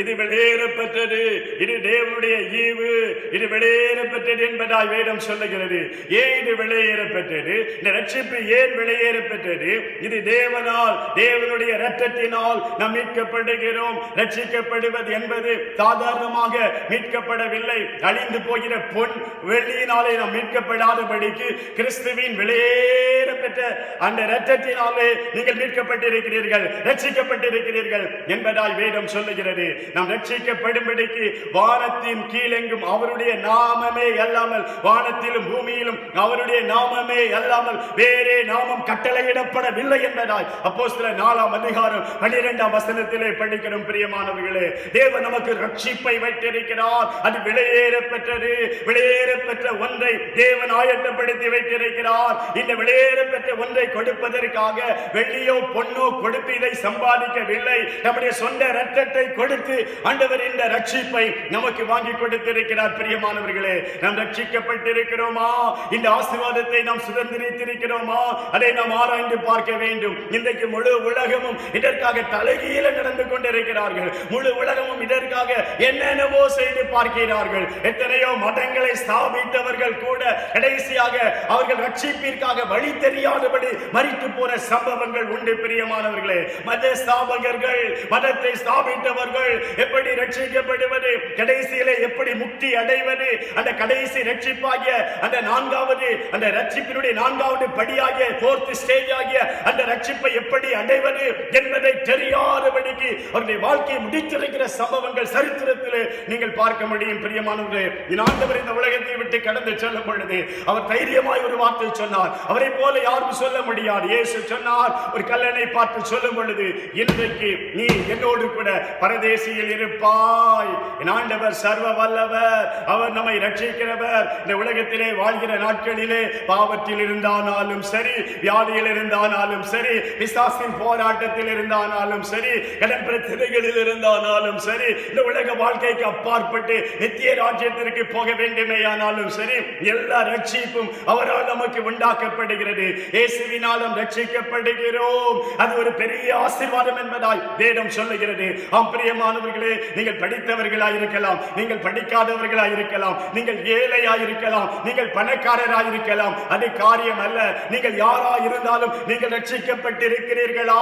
A: இது விலையேற பெற்றது, இது தேவனுடைய ஈவு, இது விலையேற பெற்றது என்பதாய் வேதம் சொல்லுகிறது. ஏன் இது விலையேற பெற்றது? இந்த ரட்சிப்பு ஏன் விலையேற பெற்றது? இது தேவனால், தேவனுடைய இரத்தத்தினால் நாம் மீட்கப்படுகிறோம். ரட்சிக்கப்படுவது என்பது சாதாரணமாக மீட்கப்படவில்லை. அழிந்து போகிற பொன் வெள்ளியினாலே நாம் மீட்கப்படாதபடிக்கு கிறிஸ்துவின் விலையேற பெற்ற அந்த இரத்தத்தினாலே நீங்கள் மீட்கப்பட்டிருக்கிறீர்கள், ரட்சிக்கப்பட்டிருக்கிறீர்கள் என்பதாய் வேதம் சொல்லுகிறது. நாம் ரட்சிக்கப்படும்படிக்கு வானத்தின் கீழெங்கும் அவருடைய நாமமே அல்லாமல், வானத்திலும் பூமியிலும் அவருடைய நாமமே அல்லாமல் வேறே நாமம் கட்டளையிடப்படவில்லை என்பதாய் அப்போஸ்தலர் 4ஆம் அதிகாரம் 12ஆம் வசனத்திலே படிக்கிறோம். பிரியமானவர்களே, தேவன் நமக்கு ரட்சிப்பை வைத்திருக்கிறார். வைத்திருக்கிறார். அது விலையேற பெற்றது. விலையேற பெற்ற ஒன்றை தேவன் ஆயத்தப்படுத்தி வைத்திருக்கிறார். இந்த விலையேற பெற்ற ஒன்றை கொடுப்பதற்காக வெள்ளியோ பொன்னோ கொடுத்து இதை சம்பாதிக்கவில்லை. நம்முடைய சொந்த இரத்தத்தை கொடுத்து ஆண்டவர் இந்த ரட்சிப்பை நமக்கு வாங்கி கொடுத்திருக்கிறார். பிரியமானவர்களே, நாம் ரட்சிக்கப்பட்டிருக்கிறோமா? இந்த ஆசீர்வாதத்தை நாம் சுதந்திரித்திருக்கிறோமா? அதை நாம் ஆராய்ந்து பார்க்க வேண்டும். இன்றைக்கு முழு உலகமும் இதற்காக தலைகீழ நடந்து கொண்டிருக்கிறார்கள். முழு உலகமும் இதற்காக என்னென்னவோ செய்து பார்க்கிறார்கள். எத்தனையோ மதங்களை ஸ்தாபித்தவர்கள் கூட கடைசியாக அவர்கள் ரட்சிப்பிற்காக வழி தெரியாதபடி மரித்து போன சம்பவங்கள் உண்டு. பிரியமானவர்களே, மத ஸ்தாபகர்கள், மதத்தை ஸ்தாபித்தவர்கள் எப்படி ரட்சிக்கப்படுவது, கடைசியிலே எப்படி முக்தி அடைவது, அந்த கடைசி ரட்சிப்பாகிய அந்த நான்காவது, அந்த ரட்சிப்பினுடைய நான்காவது படியாகிய ஃபோர்த் ஸ்டேஜ் ஆகிய அந்த ரட்சிப்பை எப்படி அடைவது என்பதை தெரியாதபடிக்கு அவருடைய வாழ்க்கையை முடித்திருக்கிற சம்பவங்கள் சரித்திரத்தில் நீங்கள் பார்க்க முடியும். பிரியமானவர்களே, ஆண்டவர் இந்த உலகத்தை விட்டு கடந்து செல்லும் பொழுது அவர் தைரியமாய் ஒரு வார்த்தை சொன்னார். அவரை போல யாரும் சொல்ல முடியாது. இயேசு சொன்னார், ஒரு கல்லனை பார்த்து சொல்லும் பொழுது, இன்றைக்கு நீ என்னோடு கூட பரதேசியில் இருப்பாய். என் ஆண்டவர் சர்வ வல்லவர், அவர் நம்மை ரட்சிக்கிறவர். இந்த உலகத்திலே வாழ்கிற நாட்களிலே பாவத்தில் இருந்தானாலும் சரி, வியாதியில் இருந்தானாலும் சரி, பிசாசின் போராட்டத்தில் இருந்தானாலும் சரி, கடன் பிரச்சனைகளில் இருந்தானாலும் சரி, இந்த உலக வாழ்க்கைக்கு அப்பாற்பட்டு நித்திய ராஜ்யத்திற்கு போக வேண்டுமேயானாலும் சரி, எல்லா ரட்சிப்பும் அவரால் நமக்கு உண்டாக்கப்படுகிறது. இயேசுவினாலும் ரட்சிக்கப்படுகிறோம். அது ஒரு பெரிய ஆசீர்வாதம் என்பதாய் வேதம் சொல்லுகிறது. ஆம் பிரியமானவர்களே, நீங்கள் படித்தவர்களாய் இருக்கலாம், நீங்கள் படிக்காதவர்களாய் இருக்கலாம், நீங்கள் ஏழையாய் இருக்கலாம், நீங்கள் பணக்காரராய் இருக்கலாம், அது காரியம் அல்ல. நீங்கள் யாரா இருந்தாலும் நீங்கள் ரட்சிக்கப்பட்டிருக்கிறீர்களா?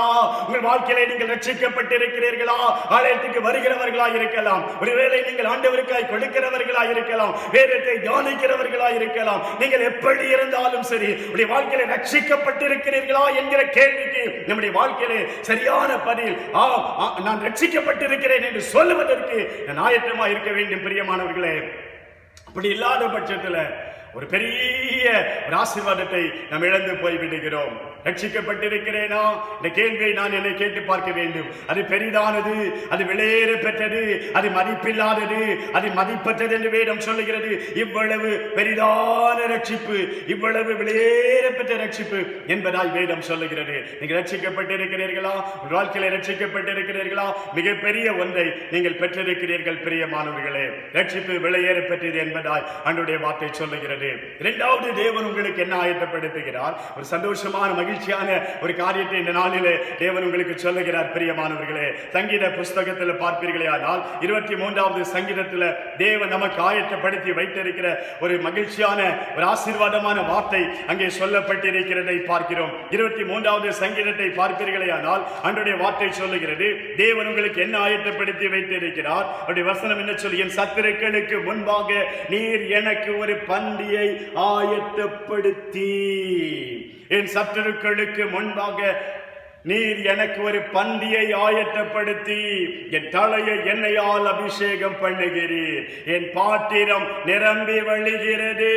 A: உங்கள் வாழ்க்கையிலே நீங்கள் ரட்சிக்கப்பட்டிருக்கிறீர்களா? ஆலயத்துக்கு வருகிறவர்களாய் இருக்கலாம், ஒருவேளை நீங்கள் ஆண்டவருக்காய் கொடுக்கிறவர்களாய் இருக்கலாம், வேதத்தை தியானிக்கிறவர்களாய் இருக்கலாம். நீங்கள் எப்படி இருந்தாலும் சரி, உங்களுடைய வாழ்க்கையிலே ரட்சிக்கப்பட்டிருக்கிறீர்களா என்கிற கேள்விக்கு நம்முடைய வாழ்க்கையிலே சரியான பதில் நான் ரட்சிக்கப்பட்டிருக்கிறேன் என்று சொல்லுவதற்கு நான் ஆயத்தமாக இருக்க வேண்டும். பிரியமானவர்களே, அப்படி இல்லாத பட்சத்தில் ஒரு பெரிய ஒரு ஆசீர்வாதத்தை நாம் இழந்து போய் விடுகிறோம். ரட்சிக்கப்பட்டிருக்கிறேனா? இந்த கேள்வியை நான் என்னை கேட்டு பார்க்க வேண்டும். அது பெரிதானது, அது விலையேற பெற்றது, அது மதிப்பில்லாதது, அது மதிப்பற்றது என்று வேதம் சொல்லுகிறது. இவ்வளவு பெரிதான ரட்சிப்பு, இவ்வளவு விலையேற பெற்ற ரட்சிப்பு என்பதால் வேதம் சொல்லுகிறது. நீங்கள் ரட்சிக்கப்பட்டிருக்கிறீர்களா? வாழ்க்கையில ரட்சிக்கப்பட்டிருக்கிறீர்களா? மிகப்பெரிய ஒன்றை நீங்கள் பெற்றிருக்கிறீர்கள். பிரியமானவர்களே, ரட்சிப்பு விலையேற பெற்றது என்பதால் ஆண்டவருடைய வார்த்தை சொல்லுகிறது. இரண்டாவது, தேவன் உங்களுக்கு என்ன ஆயத்தப்படுத்துகிறார்? ஒரு சந்தோஷமான மகிழ்ச்சியான ஒரு காரியத்தை இந்த நாளிலே தேவன் உங்களுக்கு சொல்லுகிறார். பிரியமானவர்களே, சங்கீத புஸ்தகத்தில் பார்ப்பீர்களே ஆனால் 23வது சங்கீதத்தில் தேவன் நமக்கு ஆயத்தப்படுத்தி வைத்திருக்கிற ஒரு மகிழ்ச்சியான ஒரு ஆசீர்வாதமான வார்த்தை அங்கே சொல்லப்பட்டிருக்கிறதை பார்க்கிறோம். 23வது சங்கீதத்தை பார்ப்பீர்களே ஆனால் ஆண்டவருடைய வார்த்தை சொல்லுகிறது, தேவன் உங்களுக்கு என்ன ஆயத்தப்படுத்தி வைத்திருக்கிறார்? அவருடைய வசனம் என்ன சொல்லி, என் சத்துருக்களுக்கு முன்பாக நீர் எனக்கு ஒரு பந்தியை ஆயத்தப்படுத்தி, என் சத்துருக்களுக்கு முன்பாக நீர் எனக்கு ஒரு பந்தியை ஆயத்தப்படுத்தி என் தலையை எண்ணெயால் அபிஷேகம் பண்ணுகிறீர், என் பாத்திரம் நிரம்பி வழிகிறது.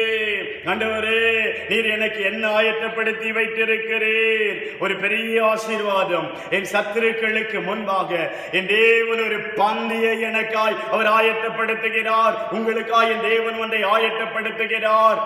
A: ஆண்டவரே, நீர் எனக்கு என்ன ஆயத்தப்படுத்தி வைத்திருக்கிறீர்? ஒரு பெரிய ஆசீர்வாதம். என் சத்துருக்களுக்கு முன்பாக என் தேவன் ஒரு பந்தியை எனக்காய் அவர் ஆயத்தப்படுத்துகிறார். உங்களுக்காய் என் தேவன் ஒன்றை ஆயத்தப்படுத்துகிறார்.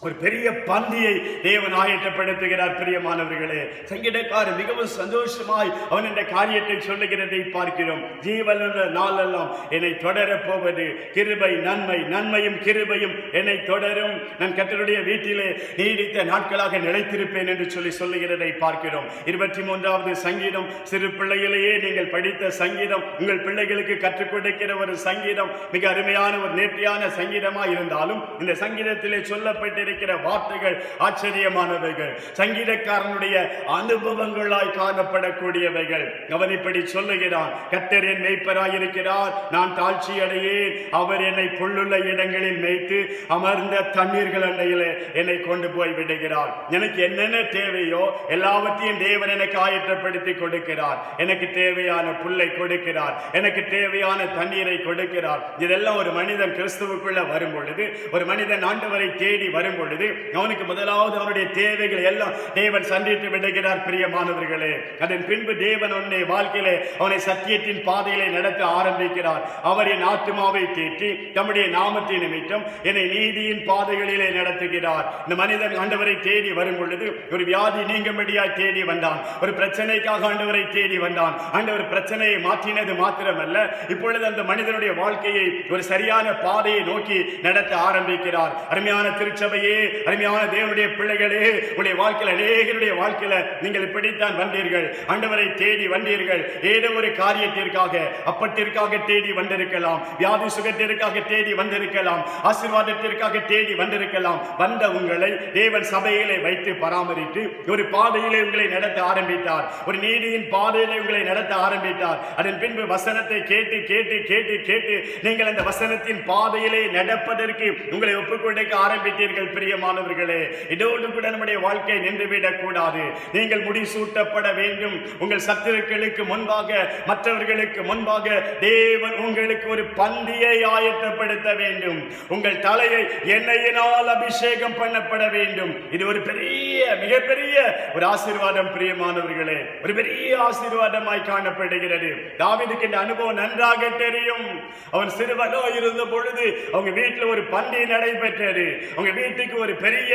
A: ஒரு பெரிய பந்தியை தேவன் ஆயத்தப்படுத்துகிறார். பிரியமானவர்களே, சங்கீதக்காரர் மிகவும் சந்தோஷமாய் அவன் இந்த காரியத்தை சொல்லுகிறதை பார்க்கிறோம். ஜீவனுள்ள நாளெல்லாம் என்னை தொடரப் போவது கிருபை நன்மை, நன்மையும் கிருபையும் என்னை தொடரும். நான் கர்த்தருடைய வீட்டிலே நீடித்த நாட்களாக நிலைத்திருப்பேன் என்று சொல்லுகிறதை பார்க்கிறோம். 23வது சங்கீதம் சிறு பிள்ளையிலேயே நீங்கள் படித்த சங்கீதம், உங்கள் பிள்ளைகளுக்கு கற்றுக் கொடுக்கிற ஒரு சங்கீதம், மிக அருமையான ஒரு நேர்த்தியான சங்கீதமாக இருந்தாலும் இந்த சங்கீதத்திலே சொல்லப்பட்ட வார்த்தைகள் ஆச்சரியமானவைகள், சங்கீதக்காரனுடைய அனுபவங்களாய் காணப்படக்கூடியவைகள். அவன் இப்படி சொல்லுகிறான், கர்த்தர் என் மேய்ப்பராய் இருக்கிறார், நான் தாழ்ச்சி அடையேன். அவர் என்னை புல்லுள்ள இடங்களில் மேய்த்து அமர்ந்த தண்ணீர்கள் அண்டையிலே என்னை கொண்டு போய் விடுகிறார். எனக்கு என்னென்ன தேவையோ எல்லாவற்றையும் தேவன் எனக்கு ஆயத்தப்படுத்தி கொடுக்கிறார். எனக்கு தேவையான புல்லை கொடுக்கிறார், எனக்கு தேவையான தண்ணீரை கொடுக்கிறார். இதெல்லாம் ஒரு மனிதன் கிறிஸ்துவுக்குள்ள வரும் பொழுது, ஒரு மனிதன் ஆண்டவரை தேடி வரும் வரும் பொழுது அவனுக்கு முதலாவது அவனுடைய தேவைகளை எல்லாம் தேவன் சந்தித்து விடுகிறார் பிரியமானவர்களே. அதன் பின்பு தேவன் அவனுடைய வாழ்க்கையிலே அவனை சத்தியத்தின் பாதையிலே நடத்த ஆரம்பிக்கிறார். அவர் என் ஆத்துமாவை தேற்றி தம்முடைய நாமத்தின் நிமித்தம் என்னை நீதியின் பாதைகளிலே நடத்துகிறார். இந்த மனிதன் ஆண்டவரை தேடி வரும் பொழுது ஒரு வியாதி நீங்கும்படியாய் தேடி வந்தான். ஒரு பிரச்சனைக்காக ஆண்டவரை தேடி வந்தான். ஆண்டவர் பிரச்சனையை மாற்றினது மாத்திரமல்ல, இப்பொழுது அந்த மனிதனுடைய வாழ்க்கையை ஒரு சரியான பாதையை நோக்கி நடத்த ஆரம்பிக்கிறார். அருமையான திருச்சபையே, அருமையான தேவனுடைய பிள்ளைகளே, உடைய வாழ்க்கையில் அநேகருடைய வாழ்க்கையில நீங்கள் இப்படித்தான் வந்தீர்கள். ஆண்டவரை தேடி வந்தீர்கள். ஏதோ ஒரு காரியத்திற்காக, அப்பத்திற்காக தேடி வந்திருக்கலாம், வியாதி சுகத்திற்காக தேடி வந்திருக்கலாம், ஆசீர்வாதத்திற்காக தேடி வந்திருக்கலாம். வந்த உங்களை தேவன் சபையிலே வைத்து பராமரித்து ஒரு பாதையிலே உங்களை நடத்த ஆரம்பித்தார். ஒரு நீதியின் பாதையிலே உங்களை நடத்த ஆரம்பித்தார். அதன் பின்பு வசனத்தை கேட்டு கேட்டு கேட்டு கேட்டு நீங்கள் அந்த வசனத்தின் பாதையிலே நடப்பதற்கு உங்களை ஒப்புக்கொடுக்க ஆரம்பித்தீர்கள். பிரியமானவர்களே, இதோடு கூட நம்முடைய வாழ்க்கை நின்றுவிடக் கூடாது. நீங்கள் முடிசூட்டப்பட வேண்டும். உங்கள் சத்துருக்களுக்கு முன்பாக, மற்றவர்களுக்கு முன்பாக தேவன் உங்களுக்கு ஒரு பந்தியை ஆயத்தப்படுத்த வேண்டும். உங்கள் தலையை எண்ணெயினால் அபிஷேகம் பண்ணப்பட வேண்டும். இது ஒரு பெரிய, மிகப்பெரிய ஒரு ஆசீர்வாதம் பிரியமானவர்களே, ஒரு பெரிய ஆசீர்வாதமாய் காணப்படுகிறது. தாவீதுக்கு இந்த அனுபவம் நன்றாக தெரியும். அவன் சிறுவனாய் இருந்த பொழுது அவங்க வீட்டில் ஒரு பண்டிகை நடைபெற்றது. அவங்க வீட்டுக்கு ஒரு பெரிய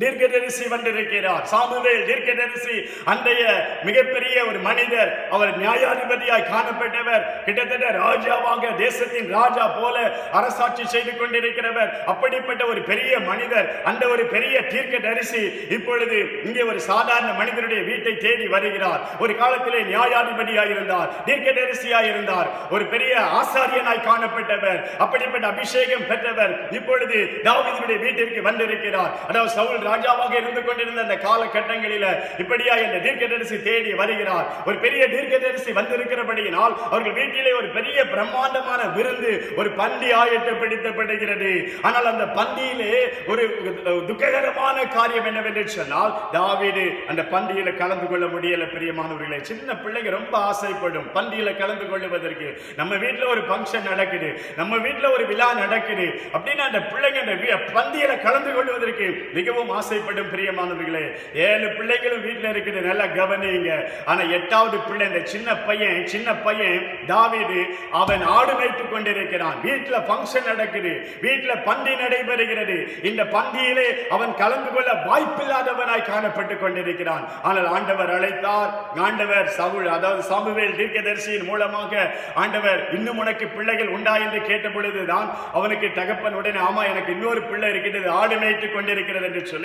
A: தீர்க்கதரிசி வந்திருக்கிறார். சாமுவேல் தீர்க்கதரிசி, அன்றைய மிகப்பெரிய ஒரு மனிதர். அவர் நியாயாதிபதியாய் காணப்பட்டவர். கிட்டத்தட்ட ராஜாவாக, தேசத்தின் ராஜா போல அரசாட்சி செய்து கொண்டிருக்கிறவர். அப்படிப்பட்ட ஒரு பெரிய மனிதர், அந்த ஒரு பெரிய தீர்க்கதரிசி இப்பொழுது இங்கே ஒரு சாதாரண மனிதனுடைய வீட்டை தேடி வருகிறார். ஒரு காலத்திலே நியாயாதிபதியாய் இருந்தார், தீர்க்கதரிசியாய் இருந்தார், ஒரு பெரிய ஆசாரியனாய் காணப்பட்டவர், அப்படிப்பட்ட அபிஷேகம் பெற்றவர். இப்பொழுது தாவீதுடைய வீட்டிற்கு வந்திருக்கிறார். அதாவது சவுல் ராஜாவாக இருந்து கொண்டிருந்த அந்த காலகட்டங்களில் இப்படியா இந்த தீர்க்கதரிசி தேடி வருகிறார். ஒரு பெரிய தீர்க்கதரிசி வந்திருக்கிறபடியினால் அவர்கள் வீட்டிலே ஒரு பெரிய பிரம்மாண்டமான விருந்து, ஒரு பந்தி ஆயத்தப்படுத்தப்படுகிறது. ஆனால் அந்த பந்தியிலே ஒரு துக்ககரமான காரியம் என்னவென்று சொன்னால், தாவீது அந்த பந்தியில கலந்து கொள்ள முடியல. பிரியமானவர்களே, சின்ன பிள்ளைங்க ரொம்ப ஆசைப்படும் பந்தியில கலந்து கொள்வதற்கு. நம்ம வீட்டில் ஒரு பங்கன் நடக்குது, நம்ம வீட்டில் ஒரு விழா நடக்குது அப்படின்னா அந்த பிள்ளைங்க அந்த பந்தியில கலந்து கொள்வதற்கு மிகவும் ஆசைப்படும். பிரியமானவர்களே, 7 பிள்ளைகளும் வீட்டில் இருக்குது, நல்லா கவனிங்க. ஆனா 8வது பிள்ளை, இந்த சின்ன பையன் தாவீது, அவன் ஆடு மேய்த்துக் கொண்டிருக்கிறான். வீட்டில் பங்கன் நடக்குது, வீட்டில் பந்தி நடைபெறுகிறது. இந்த பந்தியிலே அவன் கலந்து கொள்ள வாய்ப்பில்லாதவனாய் காணப்பட்டுக் கொண்டிருக்கிறான். ஆனால் ஆண்டவர் அழைத்தார். ஆண்டவர் சவுல், அதாவது சாமுவேல் தீர்க்கதரிசியின் மூலமாக ஆண்டவர், இன்னும் உனக்கு பிள்ளைகள் உண்டா என்று கேட்ட பொழுதுதான் அவனுக்கு தகப்பன் உடனே, ஆமா எனக்கு இன்னொரு பிள்ளை இருக்கிறது, ஆடு மேய்த்துக் கொண்டிருக்கிறது என்று சொல்லி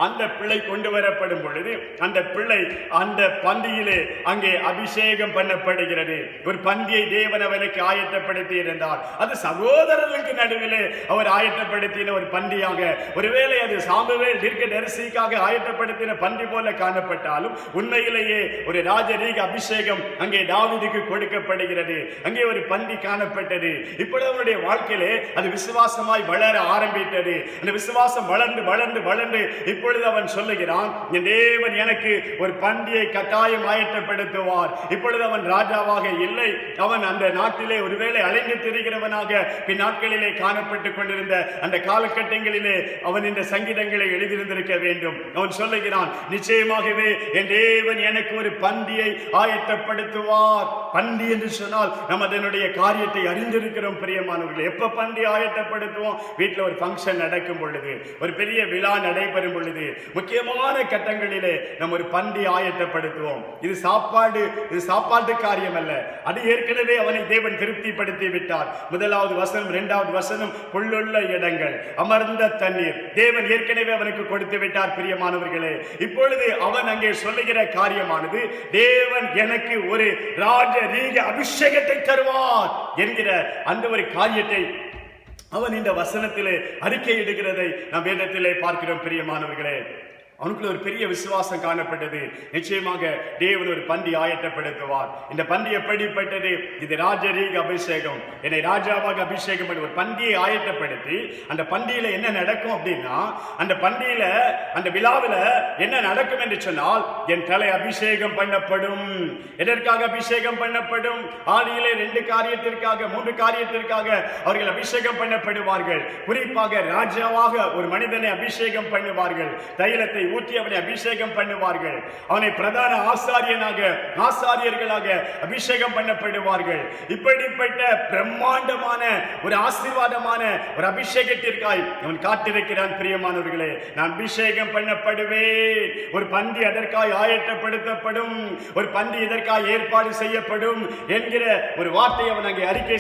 A: அந்த பிள்ளை கொண்டு வரப்படும் பொழுது அந்த பிள்ளை அந்த பந்தியிலே அங்கே அபிஷேகம் பண்ணப்படுகிறது. ஒரு பந்தியை தேவன் அவனுக்கு ஆயத்தப்படுத்தி இருந்தார். அது சகோதரர்களுக்கு நடுவிலே அவர் ஆயத்தப்படுத்தின ஒரு பந்தியாக, ஒருவேளை அது சாமுவேல் தீர்க்கதரிசிக்காக ஆயத்தப்படுத்தின பந்தி போல காணப்பட்டாலும் உண்மையிலேயே ஒரு ராஜரீக அபிஷேகம் அங்கே தாவீதுக்கு கொடுக்கப்படுகிறது. அங்கே ஒரு பந்தி காணப்பட்டது. இப்பொழுது அவனுடைய வாழ்க்கையிலே அது விசுவாசமாய் வளர ஆரம்பித்தது. அந்த விசுவாசம் வளர்ந்து வளர்ந்து வளர்ந்து இப்பொழுது அவன் சொல்லுகிறான், என் தேவன் எனக்கு ஒரு பந்தியை கட்டாயம் ஆயத்தப்படுத்துவார். இப்பொழுது அவன் ராஜாவாக இல்லை, அவன் அந்த நாட்டிலே ஒருவேளை அலைந்து திரிகிறவனாக பின் நாட்களிலே காணப்பட்டுக் கொண்டிருந்த அந்த காலகட்டங்களிலே அவன் இந்த சங்கீதங்களை எழுதியிருந்திருக்க வேண்டும். அவன் சொல்லுகிறான், நிச்சயமாகவே என் தேவன் எனக்கு ஒரு பந்தியை ஆயத்தப்படுத்துவார். பந்தி என்று சொன்னால் நம்ம அதனுடைய காரியத்தை அறிந்திருக்கிறோம். பிரியமானவர்கள், எப்ப பந்தி ஆயத்தப்படுத்துவோம்? வீட்டில் ஒரு பங்கன் நடக்கும் பொழுது, ஒரு பெரிய விழா நடைபெறும் பொழுது, முக்கியமான கட்டங்களிலே நம்ம ஒரு பந்தி ஆயத்தப்படுத்துவோம். இது சாப்பாட்டு காரியம் அல்ல. அது ஏற்கனவே அவனை தேவன் திருப்திப்படுத்தி விட்டார். 1வது வசனம் 2வது வசனம், புல்லுள்ள இடங்கள், அமர்ந்த தண்ணீர் தேவன் ஏற்கனவே அவனுக்கு கொடுத்து விட்டார். பிரியமானவர்களே, இப்பொழுது அவன் அங்கே சொல்லுகிற காரியமானது, தேவன் எனக்கு ஒரு ராஜரீக அபிஷேகத்தை தருவார் என்கிற அந்த ஒரு காரியத்தை அவன் இந்த வசனத்திலே அறிக்கை எடுக்கிறதை நாம் வேதத்திலே பார்க்கிறோம். பிரியமானவர்களே, அவனுக்குள்ள ஒரு பெரிய விசுவாசம் காணப்பட்டது. நிச்சயமாக தேவன் ஒரு பந்தி ஆயத்தப்படுத்துவார். இந்த பந்தி எப்படிப்பட்டது? இது ராஜரீக அபிஷேகம். என்னை ராஜாவாக அபிஷேகம் பண்ணி ஒரு பந்தியை ஆயத்தப்படுத்தி, அந்த பந்தியில என்ன நடக்கும் அப்படின்னா, அந்த பந்தியில அந்த விழாவில் என்ன நடக்கும் என்று சொன்னால், என் தலை அபிஷேகம் பண்ணப்படும். எதற்காக அபிஷேகம் பண்ணப்படும்? ஆதியிலே 2 காரியத்திற்காக 3 காரியத்திற்காக அவர்கள் அபிஷேகம் பண்ணப்படுவார்கள். குறிப்பாக ராஜாவாக ஒரு மனிதனை அபிஷேகம் பண்ணுவார்கள். தைலத்தை ஊற்றி அவனை அபிஷேகம் பண்ணுவார்கள். அவனை பிரதான ஆசாரியர்களாக அபிஷேகம் பண்ணப்படுவார்கள். இப்படிப்பட்ட பிரம்மாண்டமான ஒரு ஆசீர்வாதமான ஒரு அபிஷேகத்திற்காய் அவன் காத்திருக்கிறான். பிரியமானவர்களே, நான் அபிஷேகம் பண்ணப்படுவேன். ஒரு பந்தி அதற்காய் ஆயத்தப்படுத்தப்படும், ஒரு பந்தி இதற்காக ஏற்பாடு செய்யப்படும் என்கிற ஒரு வார்த்தை அவன் அங்கே அறிக்கை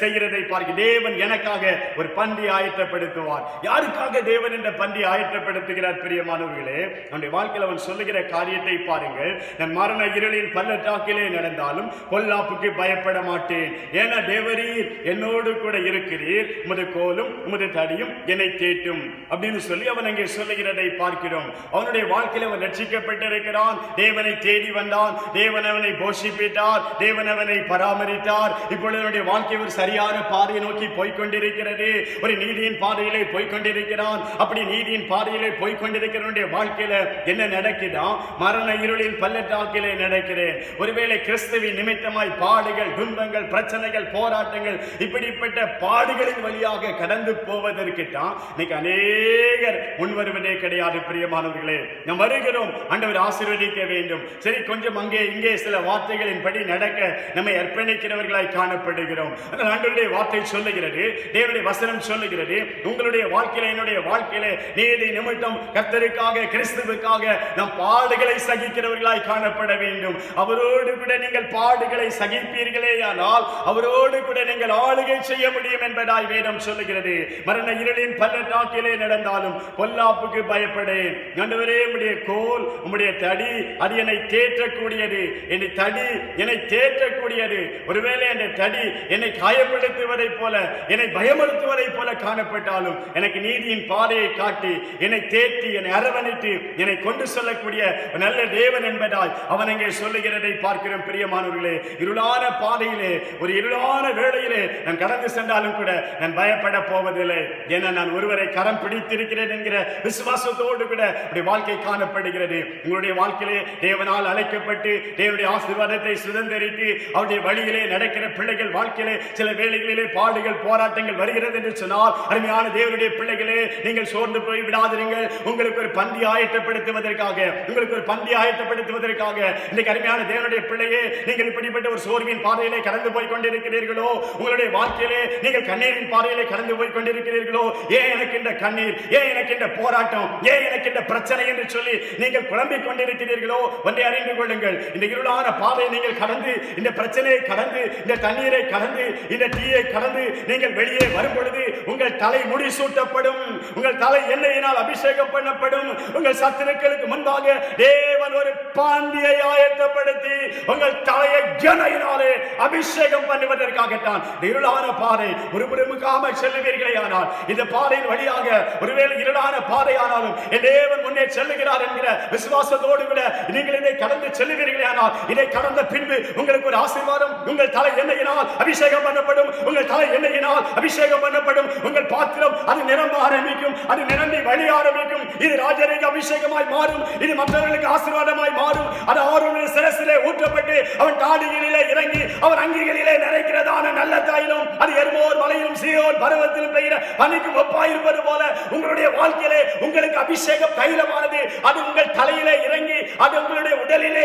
A: செய்கிறதை பார்க்க, தேவன் எனக்காக ஒரு பந்தி ஆயத்தப்படுத்துவார். யாருக்காக தேவன் இந்த பந்தி ஆயத்தப்படுத்துகிறார்? பிரியமானவர்களே, அவனுடைய வாழ்க்கையில் அவன் சொல்லுகிற காரியத்தை பாருங்கள். நான் மரண இருளின் பள்ளத்தாக்கிலே நடந்தாலும் பொல்லாப்புக்கு பயப்பட மாட்டேன். ஏன்னா தேவரீர் என்னோடு கூட இருக்கிறீர், உமது கோலும் உமது தடியும் என்னை தேட்டும் அப்படின்னு சொல்லி அவன் அங்கே சொல்லுகிறதை பார்க்கிறோம். அவனுடைய வாழ்க்கையில் அவன் ரட்சிக்கப்பட்டிருக்கிறான். தேவனை தேடி வந்தான். தேவன் அவனை போஷிப்பிட்டார். தேவன் அவனை பராமரித்தார். இப்பொழுது அவனுடைய வாழ்க்கை ஒரு சரியான பாதையை நோக்கி போய்கொண்டிருக்கிறது. ஒரு நீதியின் பாதையிலே போய்கொண்டிருக்கிறான். அப்படி நீதியின் பாதையிலே போய்கொண்டிருக்கிறவனுடைய வாழ்க்கையில என்ன நடக்குதா? மரண இருளின் பள்ளத்தாக்கிலே நடக்கிறேன். ஒருவேளை கிறிஸ்துவின் நிமித்தமாய் பாடுகள், துன்பங்கள், பிரச்சனைகள், போராட்டங்கள், இப்படிப்பட்ட பாடுகளின் வழியாக கடந்து போவதற்கு தான் இன்னைக்கு அநேகர் முன்வருவதே கிடையாது. பிரியமானவர்களே, நாம் வருகிறோம், ஆண்டவர் ஆசீர்வதிக்க வேண்டும். சரி, கொஞ்சம் அங்கே இங்கே சில வார்த்தைகளின் படி நடக்க நம்மை அர்ப்பணிக்கிறவர்களாய் காணப்படுகிறோம். ஆண்டவருடைய வார்த்தை சொல்லுகிறது, தேவனுடைய வசனம் சொல்லுகிறது, உங்களுடைய வாழ்க்கையில என்னுடைய வாழ்க்கையில நீதி நிமித்தம் கர்த்தருக்காக, கிறிஸ்துவுக்காக நாம் பாடுகளை சகிக்கிறவர்களாய் காணப்பட வேண்டும். அவரோடு கூட நீங்கள் பாடுகளை சகிப்பீர்களே ஆனால் அவரோடு கூட நீங்கள் ஆளுகை செய்ய முடியும் என்பதாய் வேதம் சொல்லுகிறது. மரண இருளின் பள்ளத்தாக்கிலே நடந்தாலும் பொல்லாப்புக்கு பயப்படேன். ஆண்டவரே, உம்முடைய கோல் உம்முடைய தடி அது என்னை தேற்றக்கூடியது. என் தடி என்னை தேற்றக்கூடியது. ஒருவேளை அந்த தடி என்னை காயப்படுத்துவதை போல, என்னை பயமுறுத்துவதை போல காணப்பட்டாலும் எனக்கு நீதியின் பாதையை காட்டி என்னை தேற்றி என்னை அரவணைத்து என்னை கொண்டு செல்லக்கூடிய நல்ல தேவன் என்பதாய் அவன் அங்கே சொல்லுகிறதை பார்க்கிறோம். பிரியமானவர்களே, இருளான பாதையிலே, ஒரு இருளான வேளையிலே நான் கடந்து சென்றாலும் கூட நான் பயப்பட போவதில்லை. என நான் ஒருவரை கரம் பிடித்திருக்கிறேன் என்கிற விசுவாசத்தோடு கூட வாழ்க்கை காணப்படுகிறது. உங்களுடைய வாழ்க்கையிலே தேவனால் அழைக்கப்பட்டு தேவனுடைய ஆசீர்வாதத்தை சுதந்திரித்து அவருடைய வழியிலே நடக்கிற பிள்ளைகள் வாழ்க்கையிலே சில வேளைகளிலே பாடுகள், போராட்டங்கள் வருகிறது என்று சொன்னால், அருமையான தேவனுடைய பிள்ளைகளே, நீங்கள் சோர்ந்து போய் விடாதீர்கள். உங்களுக்கு ஒரு பந்தி ஆயத்தப்படுத்துவதற்காக, உங்களுக்கு ஒரு பந்தி ஆயத்தப்படுத்துவதற்காக இன்றைக்கு அருமையான தேவனுடைய பிள்ளையே, நீங்கள் இப்படிப்பட்ட ஒரு சோர்வின் பாதையிலே கடந்து போய் கொண்டிருக்கிறீர்களோ, உங்களுடைய வாழ்க்கையிலே நீங்கள் கண்ணீரின் பாதையிலே கடந்து போய் கொண்டிருக்கிறீர்களோ, ஏன் எனக்கு இந்த கண்ணீர், ஏன் எனக்கு இந்த போராட்டம், ஏன் எனக்கு இந்த பிரச்சனை என்று சொல்லி நீங்கள் குழம்பிக் கொண்டிருக்கிறீர்களோ, ஒன்றை அறிந்து கொள்ளுங்கள். இந்த இருளான பாதையை நீங்கள் கடந்து, இந்த பிரச்சனையை கடந்து, இந்த தண்ணீரை கடந்து, இந்த தீயை கடந்து நீங்கள் வெளியே வரும் பொழுது உங்கள் தலை முடி சூட்டப்படும், உங்கள் தலை எண்ணெயினால் அபிஷேகம் பண்ணப்படும். உங்கள் சத்துருக்களுக்கு முன்பாக தேவன் ஒரு பாந்தியை ஆயத்தப்படுத்தி உங்கள் தலையை எண்ணெயினாலே அபிஷேகம் பண்ணுவதற்காகத்தான் இருளான பாதை ஒருபுறமுகாமல் செல்லுவீர்களே. ஆனால் இந்த பாதையின் வழியாக ஒருவேளை இருளான பாதை ஆனாலும் என் தேவன் முன்னே செல்லுகிறார் என்கிற விசுவாசத்தோடு கூட நீங்கள் இதை கடந்து செல்லுவீர்களே. ஆனால் இதை கடந்த பின்பு உங்களுக்கு ஒரு ஆசீர்வாதம், உங்கள் தலை எண்ணெயினால் அபிஷேகம் பண்ணப்படும், உங்கள் தலை எண்ணெயினால் அபிஷேகம் பண்ணப்படும். உங்கள் பாத்திரம் அது நிரம்ப ஆரம்பிக்கும், அது நிரம்பி வழி ஆரம்பிக்கும். இது ராஜரீக அபிஷேகமாய் மாறும், இது மற்றவர்களுக்கு ஆசீர்வாதமாய் மாறும். அது ஆரோனுடைய சிரசிலே ஊற்றப்பட்டு அவன் தாடிகளிலே இறங்கி அவன் அங்கிகளிலே நிறைக்கிறதான நல்ல தைலம் அது எர்மோன் மலையிலும் சீயோன் பர்வதத்திலும் பெய்கிற பனிக்கு ஒப்பாயிருப்பது போல உங்களுடைய வாழ்க்கையிலே உங்களுக்கு அபிஷேகம் தைலமானது அது உங்கள் தலையிலே இறங்கி, அது உங்களுடைய உடலிலே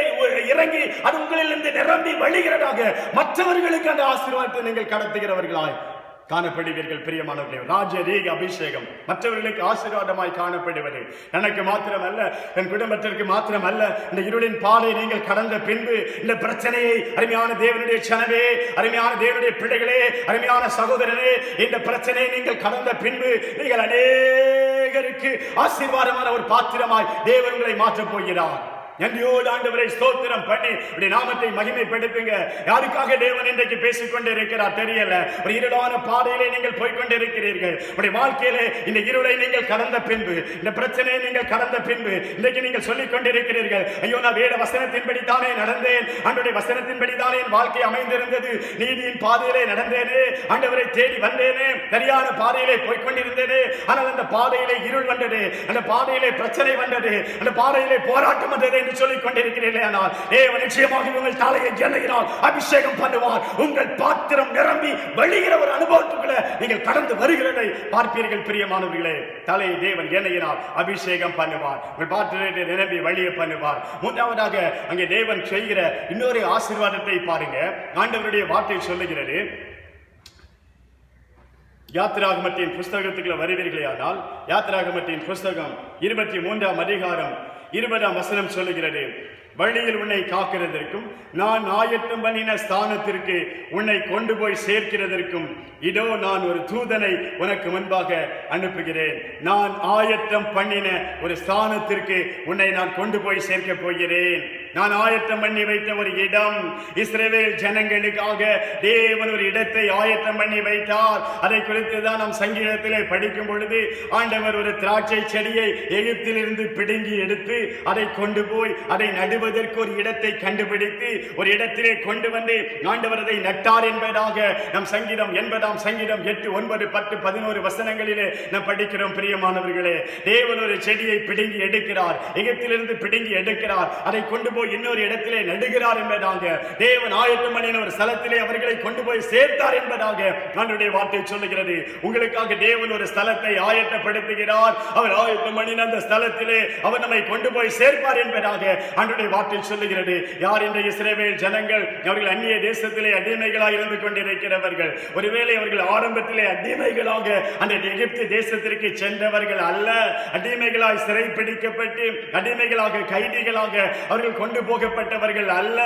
A: இறங்கி, அது உங்களிலிருந்து நிரம்பி வழிகிறதாக மற்றவர்களுக்கு அந்த ஆசீர்வாதத்தை நீங்கள் கடத்துகிறவர்களாய் காணப்படுவீர்கள். பிரியமானவர்களே, ராஜரீக அபிஷேகம் மற்றவர்களுக்கு ஆசீர்வாதமாய் காணப்படுவது எனக்கு மாத்திரமல்ல, என் குடும்பத்திற்கு மாத்திரமல்ல. இந்த இருளின் பாதை நீங்கள் கடந்த பின்பு இந்த பிரச்சனையை, அருமையான தேவனுடைய சனமே, அருமையான தேவனுடைய பிள்ளைகளே, அருமையான சகோதரனே, இந்த பிரச்சனையை நீங்கள் கடந்த பின்பு நீங்கள் அநேகருக்கு ஆசீர்வாதமான ஒரு பாத்திரமாய் தேவன் உங்களை மாற்றப் போகிறார். நன்றியோடு ஆண்டவரை ஸ்தோத்திரம் பண்ணி உடைய நாமத்தை மகிமைப்படுத்துங்க. யாருக்காக தேவன் இன்றைக்கு பேசிக் கொண்டிருக்கிறார் தெரியல. ஒரு இருளான பாதையிலே நீங்கள் போய்கொண்டிருக்கிறீர்கள். உடைய வாழ்க்கையிலே இந்த இருளை நீங்கள் கடந்த பின்பு, இந்த பிரச்சனையை நீங்கள் கடந்த பின்பு இன்றைக்கு நீங்கள் சொல்லிக் கொண்டிருக்கிறீர்கள், ஐயோ நான் வேத வசனத்தின்படி தானே நடந்தேன், ஆண்டவருடைய வசனத்தின்படி தானே என் வாழ்க்கை அமைந்திருந்தது, நீதியின் பாதையிலே நடந்தேனே, ஆண்டவரை தேடி வந்தேனே, சரியான பாதையிலே போய்கொண்டிருந்தேனே, ஆனால் அந்த பாதையிலே இருள் வந்தது, அந்த பாதையிலே பிரச்சனை வந்தது, அந்த பாதையிலே போராட்டம் வந்தது என்று சொல்லிக் கொண்டிருக்கிறீர்களே. ஆனால் தேவன் நிச்சயமாக உங்கள் தலையை எண்ணெயினால் அபிஷேகம் பண்ணுவார். உங்கள் பாத்திரம் நிரம்பி வழிகிற ஒரு அனுபவத்துக்குள்ள நீங்கள் கடந்து வருகிறதை பார்ப்பீர்கள். பிரியமானவர்களே, தலையை தேவன் எண்ணெயினால் அபிஷேகம் பண்ணுவார், உங்கள் பாத்திரத்தை நிரம்பி வழிய பண்ணுவார். மூன்றாவதாக அங்கே தேவன் செய்கிற இன்னொரு ஆசீர்வாதத்தை பாருங்க. ஆண்டவருடைய வார்த்தை சொல்லுகிறது, யாத்திராகமத்தின் புஸ்தகத்துக்குள்ள வருவீர்களே ஆனால் யாத்திராகமத்தின் புஸ்தகம் 23ஆம் அதிகாரம் 20ஆம் வசனம் சொல்லுகிறது, வழியில் உன்னை காக்கிறதற்கும் நான் ஆயத்தம் பண்ணின ஸ்தானத்திற்கு உன்னை கொண்டு போய் சேர்க்கிறதற்கும் இதோ நான் ஒரு தூதனை உனக்கு முன்பாக அனுப்புகிறேன். நான் ஆயத்தம் பண்ணின ஒரு ஸ்தானத்திற்கு உன்னை நான் கொண்டு போய் சேர்க்க போகிறேன். நான் ஆயத்தம் பண்ணி வைத்த ஒரு இடம், இஸ்ரவேல் ஜனங்களுக்காக தேவன் ஒரு இடத்தை ஆயத்தம் பண்ணி வைத்தார். அதை குறித்து தான் நாம் சங்கீதத்திலே படிக்கும் பொழுது, ஆண்டவர் ஒரு திராட்சை செடியை எகிப்திலிருந்து பிடுங்கி எடுத்து அதை கொண்டு போய் அதை நடுவதற்கு ஒரு இடத்தை கண்டுபிடித்து ஒரு இடத்திலே கொண்டு வந்து ஆண்டவர் அதை நட்டார் என்பதாக நம் சங்கீதம் 80ஆம் சங்கீதம் 8, 9, 10, 11 வசனங்களிலே நாம் படிக்கிறோம். பிரியமானவர்களே, தேவன் ஒரு செடியை பிடுங்கி எடுக்கிறார், எகிப்திலிருந்து பிடுங்கி எடுக்கிறார், அதை கொண்டு போய் இன்னொரு இடத்திலே நடுகிறார் என்பதாக தேவன் ஆயத்தம் பண்ணின ஒரு ஸ்தலத்திலே அவர்களை கொண்டு போய் சேர்த்தார் என்பதாக ஆண்டவருடைய வார்த்தை சொல்லுகிறது. உங்களுக்காக தேவன் ஒரு ஸ்தலத்தை ஆயத்தப்படுத்துகிறார். அவர் ஆயத்தம் பண்ணின அந்த ஸ்தலத்திலே அவர் நம்மை கொண்டு போய் சேர்ப்பார் என்பதாக ஆண்டவருடைய வார்த்தை சொல்லுகிறது. யார் இந்த இஸ்ரவேல் ஜனங்கள்? அவர்கள் அந்நிய தேசத்திலே அடிமைகளாக இருந்து கொண்டிருக்கிறவர்கள். ஒருவேளை அவர்கள் ஆரம்பத்திலே அடிமைகளாக அந்த எகிப்து தேசத்திற்கு சென்றவர்கள் அல்ல, அடிமைகளாய் சிறை பிடிக்கப்பட்டு அடிமைகளாக கைதிகளாக அவர்கள் கொண்டு போகப்பட்டவர்கள் அல்ல.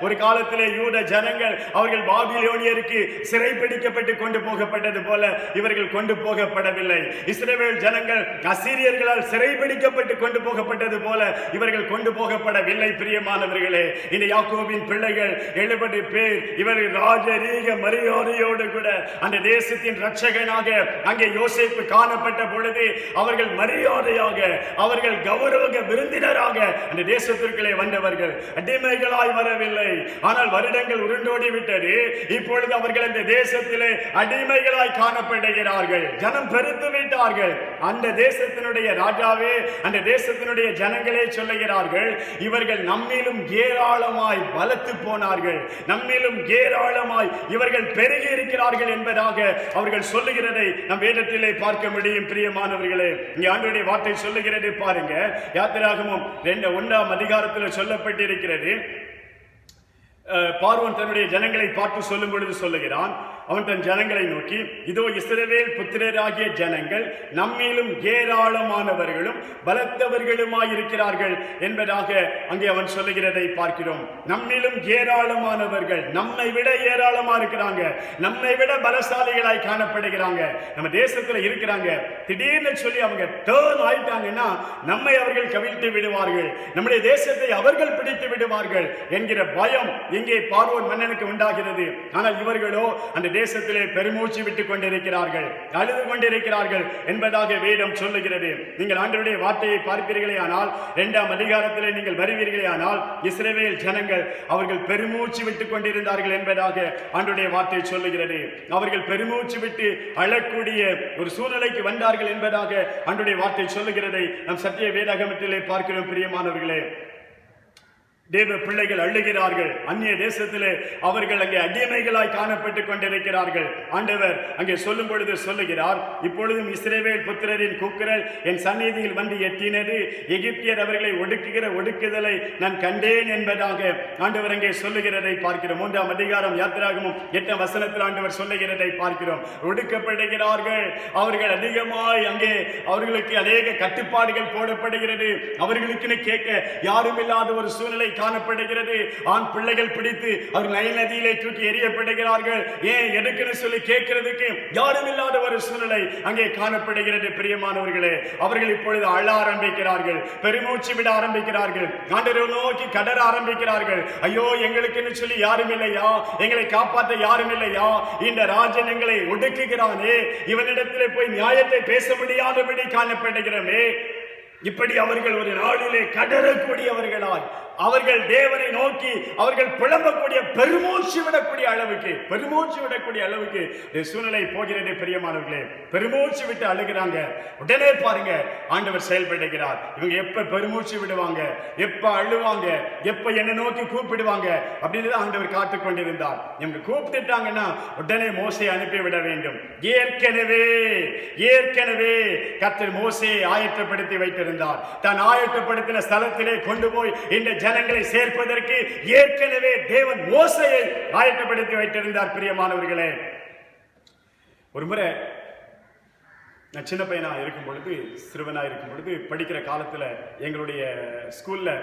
A: ஒரு காலத்திலே யூத ஜனங்கள் அவர்கள் பாபிலோனியருக்கு சிறை பிடிக்கப்பட்டு கொண்டு போகப்பட்டது போல இவர்கள் கொண்டு போகப்படவில்லை. இஸ்ரவேல் ஜனங்கள் அசீரியர்களால் சிறை பிடிக்கப்பட்டு கொண்டு போகப்பட்டது போல இவர்கள் கொண்டு போகப்படவில்லை. பிரியமானவர்களே, இந்த யாக்கோபின் பிள்ளைகள் 70 பேர் இவர்கள் ராஜரீக மரியாதையோடு கூட அந்த தேசத்தின் ரட்சகனாக அங்கே யோசேப்பு காணப்பட்ட பொழுது அவர்கள் மரியாதையாக, அவர்கள் கௌரவ விருந்தினராக அந்த தேசத்திற்குள்ளே வந்தவர்கள். அடிமைகளாய் வரவில்லை. ஆனால் வருடங்கள் உருண்டோடி விட்டது. இப்பொழுது அவர்கள் அந்த தேசத்திலே அடிமைகளாய் காணப்படுகிறார்கள். ஜனம் பெருத்து விட்டார்கள். அந்த தேசத்தினுடைய ராஜாவே, அந்த தேசத்தினுடைய ஜனங்களே சொல்லுகிறார்கள், இவர்கள் நம்மிலும் ஏராளமாய் பலத்து போனார்கள், நம்மிலும் ஏராளமாய் இவர்கள் பெருகி இருக்கிறார்கள் என்பதாக அவர்கள் சொல்லுகிறதை நம் வேதத்திலே பார்க்க முடியும். பிரியமானவர்களே, இங்கே ஆண்டவருடைய வார்த்தை சொல்லுகிறது பாருங்க. யாத்திராகமம் 1ஆம் அதிகாரத்தில் சொல்லப்பட்டிருக்கிறது, பார்வோன் தன்னுடைய ஜனங்களை பார்த்து சொல்லும் பொழுது சொல்லுகிறான், அவன் தன் ஜனங்களை நோக்கி, இதோ இஸ்ரவேல் புத்திரராகிய ஜனங்கள் நம்மிலும் ஏராளமானவர்களும் பலத்தவர்களுமாயிருக்கிறார்கள் என்பதாக அங்கே அவன் சொல்லுகிறதை பார்க்கிறோம். நம்மிலும் ஏராளமானவர்கள், நம்மை விட ஏராளமா இருக்கிறாங்க, நம்மை விட பலசாலிகளாய் காணப்படுகிறாங்க, நம்ம தேசத்துல இருக்கிறாங்க. திடீர்னு சொல்லி அவங்க டர்ன் ஆயிட்டாங்கன்னா நம்மை அவர்கள் கவிழ்த்து விடுவார்கள், நம்முடைய தேசத்தை அவர்கள் பிடித்து விடுவார்கள் என்கிற பயம் இங்கே பார்வோன் மன்னனுக்கு உண்டாகிறது. ஆனால் இவர்களோ அந்த தேசத்திலே பெருமூச்சு விட்டுக் கொண்டிருக்கிறார்கள், அழுது கொண்டிருக்கிறார்கள் என்பதாக வேதம் சொல்லுகிறது. நீங்கள் ஆண்டவருடைய வார்த்தையை பார்ப்பீர்களே ஆனால் 2ஆம் அதிகாரத்திலே நீங்கள் வருவீர்களே ஆனால் இஸ்ரவேல் ஜனங்கள் அவர்கள் பெருமூச்சு விட்டுக் கொண்டிருந்தார்கள் என்பதாக ஆண்டவருடைய வார்த்தை சொல்லுகிறது. அவர்கள் பெருமூச்சு விட்டு அழக்கூடிய ஒரு சூழ்நிலைக்கு வந்தார்கள் என்பதாக ஆண்டவருடைய வார்த்தை சொல்லுகிறதை நம் சத்திய வேதாகமத்திலே பார்க்கிறோம். பிரியமானவர்களே, தேவ பிள்ளைகள் அழுகிறார்கள். அந்நிய தேசத்திலே அவர்கள் அங்கே அடிமைகளாய் காணப்பட்டுக் கொண்டிருக்கிறார்கள். ஆண்டவர் அங்கே சொல்லும் பொழுது சொல்லுகிறார், இப்பொழுதும் இஸ்ரவேல் புத்திரரின் கூக்குரல் என் சந்நிதியில் வந்து எட்டினது, எகிப்தியர் அவர்களை ஒடுக்குகிற ஒடுக்குதலை நான் கண்டேன் என்பதாக ஆண்டவர் அங்கே சொல்லுகிறதை பார்க்கிறோம். 3ஆம் அதிகாரம் யாத்திராகமம் 8ஆம் வசனத்தில் ஆண்டவர் சொல்லுகிறதை பார்க்கிறோம். ஒடுக்கப்படுகிறார்கள் அவர்கள் அதிகமாய், அங்கே அவர்களுக்கு அநேக கட்டுப்பாடுகள் போடப்படுகிறது, அவர்களுக்கு கேட்க யாரும் இல்லாத ஒரு சூழ்நிலை காணப்படுகிறது. ஆண் பிள்ளைகள் பிடித்து அவர் நைல் நதியிலே தூக்கி எறியப்படுகிறார்கள். ஏன் எடுக்கன்னு சொல்லி கேட்கிறதுக்கு யாரும் இல்லாத ஒரு சூழ்நிலை அங்கே காணப்படுகிறது. பிரியமானவர்களே, அவர்கள் இப்பொழுது அழ ஆரம்பிக்கிறார்கள், பெருமூச்சு விட ஆரம்பிக்கிறார்கள், ஆண்டவரை நோக்கி கடற ஆரம்பிக்கிறார்கள். ஐயோ, எங்களுக்குன்னு சொல்லி யாரும் இல்லையா? எங்களை காப்பாற்ற யாரும் இல்லையா? இந்த ராஜன் எங்களை ஒடுக்குகிறானே, இவனிடத்திலே போய் நியாயத்தை பேச முடியாதபடி காணப்படுகிறோமே. இப்படி அவர்கள் ஒரு நாளிலே கடறக்கூடியவர்களாய் அவர்கள் தேவனை நோக்கி அவர்கள் புலம்பக்கூடிய பெருமூச்சு விடக்கூடிய அளவுக்கு சூழ்நிலை போகிறது. பிரியமானவர்களே, பெருமூச்சு விட்டு அழுகிறாங்க. உடனே பாருங்க, ஆண்டவர் செயல்படுகிறார். இவங்க எப்ப பெருமூச்சு விடுவாங்க, எப்ப அழுவாங்க, எப்ப என்னை நோக்கி கூப்பிடுவாங்க அப்படின்னு ஆண்டவர் காத்து கொண்டிருந்தார். இவங்க கூப்பிட்டுட்டாங்கன்னா உடனே மோசே அனுப்பி விட வேண்டும். ஏற்கனவே கர்த்தர் மோசேயை ஆயத்தப்படுத்தி வைத்திருந்தார். தான் ஆயத்தப்படுத்தின ஸ்தலத்திலே கொண்டு போய் இந்த ஜனங்களை சேர்ப்பதற்கு ஏற்கனவே தேவன் மோசேயை ஆயத்தப்படுத்தி வைத்திருந்தார். பிரியமானவர்களே, ஒரு முறை நான் சின்ன பையனா இருக்கும் பொழுது, சிறுவனா இருக்கும் பொழுது, படிக்கிற காலத்துல எங்களுடைய ஸ்கூல்ல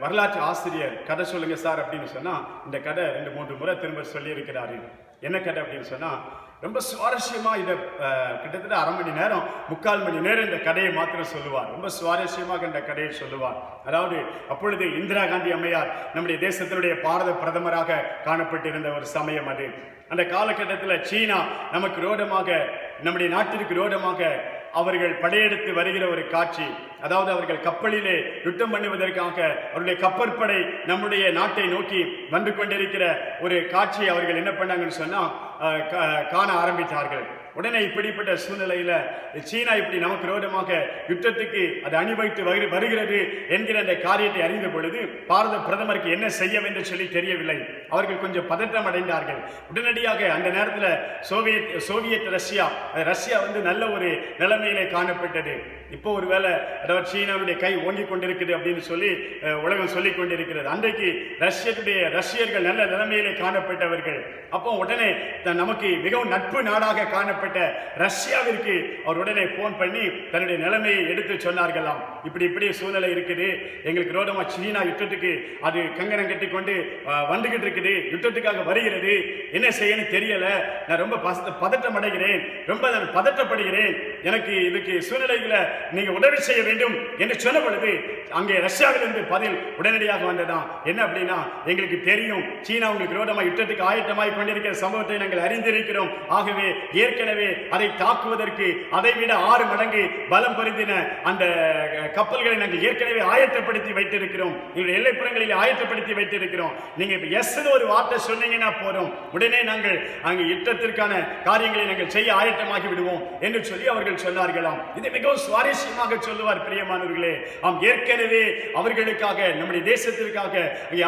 A: வரலாற்று ஆசிரியர் கதை சொல்லுங்க சார் அப்படின்னு சொன்னா, இந்த கதை 2-3 முறை திரும்ப சொல்லி இருக்கிறாரு. என்ன கதை அப்படின்னு சொன்னா, ரொம்ப சுவாரஸ்யமா இதை கிட்டத்தட்ட 1/2 மணி நேரம் 3/4 மணி நேரம் இந்த கதையை மாத்திரம் சொல்லுவார். ரொம்ப சுவாரஸ்யமாக இந்த கதையை சொல்லுவார். அதாவது அப்பொழுது இந்திரா காந்தி அம்மையார் நம்முடைய தேசத்தினுடைய பாரத பிரதமராக காணப்பட்டிருந்த ஒரு சமயம் அது. அந்த காலகட்டத்தில் சீனா நமக்கு விரோதமாக, நம்முடைய நாட்டிற்கு விரோதமாக அவர்கள் படையெடுத்து வருகிற ஒரு காட்சி. அதாவது அவர்கள் கப்பலிலே யுத்தம் பண்ணுவதற்காக அவருடைய கப்பற்படை நம்முடைய நாட்டை நோக்கி வந்து கொண்டிருக்கிற ஒரு காட்சியை அவர்கள் என்ன பண்ணாங்கன்னு சொன்னா காண ஆரம்பித்தார்கள். உடனே இப்படிப்பட்ட சூழ்நிலையில சீனா இப்படி நமக்கு விரோதமாக யுத்தத்துக்கு அது அணிவகுத்து வருகிறது என்கிற அந்த காரியத்தை அறிந்த பொழுது பாரத பிரதமருக்கு என்ன செய்ய வேண்டும் சொல்லி தெரியவில்லை. அவர்கள் கொஞ்சம் பதற்றம் அடைந்தார்கள். உடனடியாக அந்த நேரத்தில் சோவியத் ரஷ்யா வந்து நல்ல ஒரு நிலைமையிலே காணப்பட்டது. இப்போ ஒருவேளை அதாவது சீனாவுடைய கை ஓங்கி கொண்டிருக்குது அப்படின்னு சொல்லி உலகம் சொல்லிக் கொண்டிருக்கிறது. அன்றைக்கு ரஷ்யர்கள் நல்ல நிலைமையிலே காணப்பட்டவர்கள். அப்போ உடனே நமக்கு மிகவும் நட்பு நாடாக காணப்பட்ட ரஷ்யாவிற்கு அவர் உடனே போன் பண்ணி தன்னுடைய நிலைமையை எடுத்து சொன்னார்களாம். இப்படி சூழ்நிலை இருக்குது, எங்களுக்கு விரோதமா சீனா யுத்தத்துக்கு அது கங்கணம் கட்டி கொண்டு வந்துகிட்டு இருக்குது, யுத்தத்துக்காக வருகிறது, என்ன செய்யணும் தெரியல, நான் ரொம்ப பதட்டம் அடைகிறேன், ரொம்ப நான் பதட்டப்படுகிறேன், எனக்கு இதுக்கு சூழ்நிலைகளை நீங்க உதவி செய்ய வேண்டும் என்று சொன்ன பொழுது அங்கே ரஷ்யாவிலிருந்து பதில் உடனடியாக வந்ததான். என்ன அப்படின்னா, எங்களுக்கு தெரியும் சீனா உங்களுக்கு விரோதமாக யுத்தத்துக்கு ஆயத்தமாய் கொண்டிருக்கிற சம்பவத்தை நாங்கள் அறிந்திருக்கிறோம். ஆகவே ஏற்கனவே அதை தாக்குவதற்கு அதை விட 6 மடங்கு பலம் பொருந்தின அந்த கப்பல்களை நாங்கள் ஏற்கனவே ஆயத்தப்படுத்தி வைத்திருக்கிறோம், எங்களுடைய எல்லைப்புறங்களில் ஆயத்தப்படுத்தி வைத்திருக்கிறோம். நீங்க இப்ப எஸ் ஒரு வார்த்தை சொன்னீங்கன்னா போதும், உடனே நாங்கள் அங்கு யுத்தத்திற்கான காரியங்களை நாங்கள் செய்ய ஆயத்தமாகி விடுவோம் என்று சொல்லி அவர்கள் சொன்னார்களாம். இதை மிகவும் சுவாரஸ்யமாக சொல்லுவார். பிரியமானவர்களே, ஏற்கனவே அவர்களுக்காக நம்முடைய தேசத்திற்காக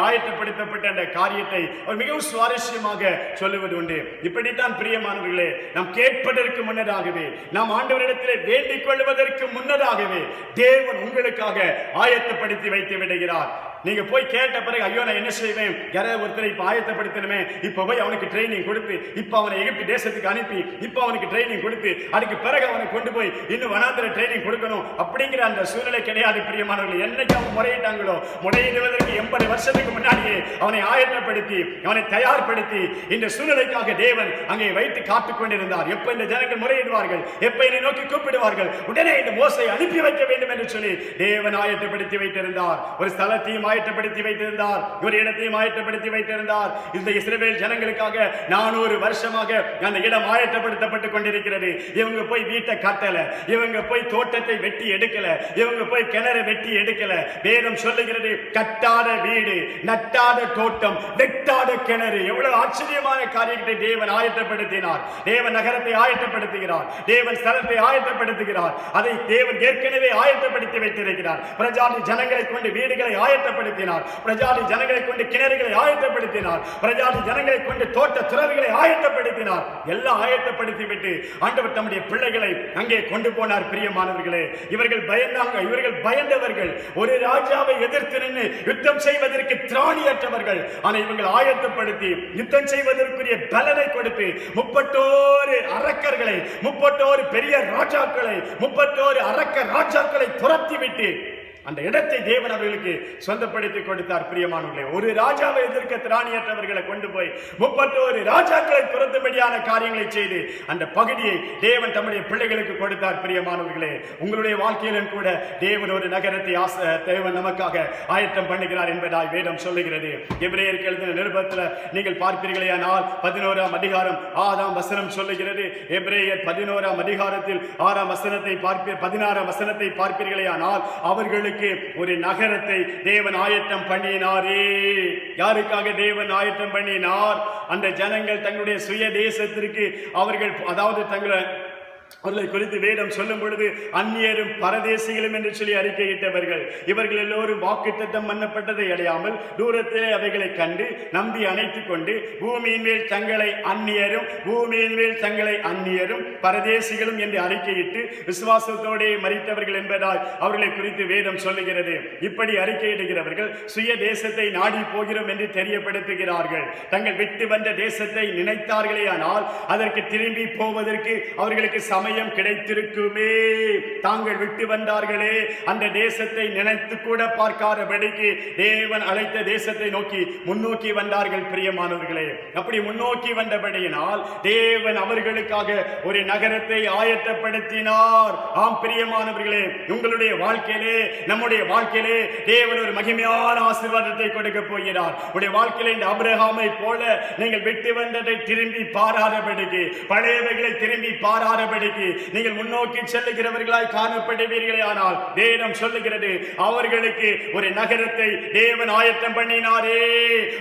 A: ஆயத்தப்படுத்தப்பட்ட அந்த காரியத்தை அவர் மிகவும் சுவாரஸ்யமாக சொல்லுவது உண்டு. இப்படித்தான் பிரியமானவர்களே, நாம் கேட்பதற்கு முன்னதாகவே, நாம் ஆண்டவரிடத்திலே வேண்டிக் கொள்வதற்கு முன்னதாகவே தேவன் உங்களுக்காக ஆயத்தப்படுத்தி வைத்து விடுகிறார். நீங்க போய் கேட்ட பிறகு ஐயோ நான் என்ன செய்வேன், யாராவது ஒருத்தரை இப்ப ஆயத்தப்படுத்தணுமே, இப்ப போய் அவனுக்கு ட்ரைனிங் கொடுத்து, இப்ப அவனை எகிப்து தேசத்துக்கு அனுப்பி, இப்ப அவனுக்கு ட்ரைனிங் கொடுத்து, அதுக்கு பிறகு அவனை கொண்டு போய் இன்னும் வனாந்திர ட்ரைனிங் கொடுக்கணும் அப்படிங்கிற அந்த சூழ்நிலை கிடையாது. பிரியமானவர்கள், என்னைக்கு அவங்க முறையிட்டாங்களோ, முறையிடுவதற்கு 80 வருஷத்துக்கு முன்னாடியே அவனை ஆயத்தப்படுத்தி அவனை தயார்படுத்தி இந்த சூழ்நிலைக்காக தேவன் அங்கே வைத்து காத்துக் கொண்டிருந்தார். எப்ப இந்த ஜனங்கள் முறையிடுவார்கள், எப்ப என்னை நோக்கி கூப்பிடுவார்கள், உடனே இந்த மோசை அனுப்பி வைக்க வேண்டும் என்று சொல்லி தேவன் ஆயத்தப்படுத்தி வைத்திருந்தார். ஒரு ஸ்தலத்தையும் ஆயத்தப்படுத்தி வைத்திருந்தார், ஒரு இடத்தையும் ஆயத்தப்படுத்தி வைத்திருந்தார். இந்த இஸ்ரவேல் ஜனங்களுக்காக 400 வருஷமாக அந்த இடம் ஆயத்தப்படுத்தப்பட்டு கொண்டிருக்கிறது. இவங்க போய் வீட்டை கட்டல, இவங்க போய் தோட்டத்தை வெட்டி எடுக்கல, இவங்க போய் கிணறு வெட்டி எடுக்கல. வேதம் சொல்லுகிறது, கட்டாத வீடு, நட்டாத தோட்டம், வெட்டாத கிணறு. எவ்வளவு ஆச்சரியமான காரியத்தை தேவன் ஆயத்தப்படுத்தினார். தேவன் நகரத்தை ஆயத்தப்படுத்துகிறார், தேவன் ஸ்தலத்தை ஆயத்தப்படுத்துகிறார். அதை தேவன் ஏற்கனவே ஆயத்தப்படுத்தி வைத்திருக்கிறார். பிரஜாதி ஜனங்களை கொண்டு வீடுகளை ஆயத்தப்படுத்தினார், பிரஜாதி ஜனங்களை கொண்டு கிணறுகளை ஆயத்தப்படுத்தினார், பிரஜாதி ஜனங்களை கொண்டு தோட்ட துறவிகளை ஆயத்தப்படுத்தினார். எல்லாம் ஆயத்தப்படுத்தி விட்டு ஆண்டவர் தம்முடைய பிள்ளைகளை அங்கே கொண்டு போனார். பிரியமானவர்களே, இவர்கள் பயந்தாங்க, இவர்கள் பயந்தவர்கள், ஒரு ராஜாவை எதிர்த்து நின்று யுத்தம் செய்வதற்கு திராணியற்றவர்கள். ஆனால் இவர்கள் ஆயத்தப்படுத்தி யுத்தம் செய்வதற்குரிய பலனை கொடுத்து 31 அரக்கர்களை, 31 பெரிய ராஜாக்களை, 31 அரக்க ராஜாக்களை துரத்தி விட்டு அந்த இடத்தை தேவன் அவர்களுக்கு சொந்தப்படுத்தி கொடுத்தார். பிரியமானவர்களே, ஒரு ராஜாவை எதிர்க்க திராணியற்றவர்களை கொண்டு போய் 31 ராஜாக்களை துரத்தும்படியான காரியங்களை செய்து அந்த பகுதியை தேவன் தம்முடைய பிள்ளைகளுக்கு கொடுத்தார். பிரியமானவர்களே, உங்களுடைய வாழ்க்கையிலும் கூட தேவன் ஒரு நகரத்தை தேவன் நமக்காக ஆயத்தம் பண்ணுகிறார் என்பதாய் வேதம் சொல்லுகிறது. எபிரேயருக்கு எழுதின நிருபத்தில் நீங்கள் பார்ப்பீர்களே ஆனால் 11ஆம் அதிகாரம் 6ஆம் வசனம் சொல்லுகிறது. எபிரேயர் 11ஆம் அதிகாரத்தில் 6ஆம் வசனத்தை 16ஆம் வசனத்தை பார்ப்பீர்களே ஆனால் அவர்களுக்கு ஒரு நகரத்தை தேவன் ஆயத்தம் பண்ணினாரே. யாருக்காக தேவன் ஆயத்தம் பண்ணினார்? அந்த ஜனங்கள் தங்களுடைய சுய தேசத்திற்கு அவர்கள், அதாவது அவர்களை குறித்து வேதம் சொல்லும் பொழுது அந்நியரும் பரதேசிகளும் என்று சொல்லி அறிக்கையிட்டவர்கள். இவர்கள் எல்லோரும் வாக்குத்தத்தம் பண்ணப்பட்டதை அடையாமல் தூரத்திலே அவைகளை கண்டு நம்பி அணைத்துக் கொண்டு பூமியின் மேல் தங்களை அந்நியரும் பரதேசிகளும் என்று அறிக்கையிட்டு விசுவாசத்தோடு மரித்தவர்கள் என்பதால் அவர்களை குறித்து வேதம் சொல்லுகிறது. இப்படி அறிக்கையிடுகிறவர்கள் சுய தேசத்தை நாடி போகிறோம் என்று தெரியப்படுத்துகிறார்கள். தங்கள் விட்டு வந்த தேசத்தை நினைத்தார்களே ஆனால் அதற்கு திரும்பி போவதற்கு அவர்களுக்கு சமயம் கிடைத்திருக்குமே. தாங்கள் விட்டு வந்தார்களே அந்த தேசத்தை நினைத்து கூட பார்க்காதபடிக்கு தேவன் அழைத்த தேசத்தை நோக்கி முன்னோக்கி வந்தார்கள். பிரியமானவர்களே, அப்படி முன்னோக்கி வந்தபடியினால் தேவன் அவர்களுக்காக ஒரு நகரத்தை ஆயத்தப்படுத்தினார். ஆம் பிரியமானவர்களே, உங்களுடைய வாழ்க்கையிலே, நம்முடைய வாழ்க்கையிலே தேவன் ஒரு மகிமையான ஆசீர்வாதத்தை கொடுக்க போகிறார். உங்களுடைய வாழ்க்கையிலே இந்த ஆபிரகாமை போல நீங்கள் விட்டு வந்ததை திரும்பி பாராதபடிக்கு, பழையவைகளை திரும்பி பாராதபடிக்கு நீங்கள் முன்னோக்கி செல்லுகிறவர்களாய் காணப்படுவீர்களே ஆனால் வேதம் சொல்லுகிறது அவர்களுக்கு ஒரு நகரத்தை தேவன் ஆயத்தம் பண்ணினாரே.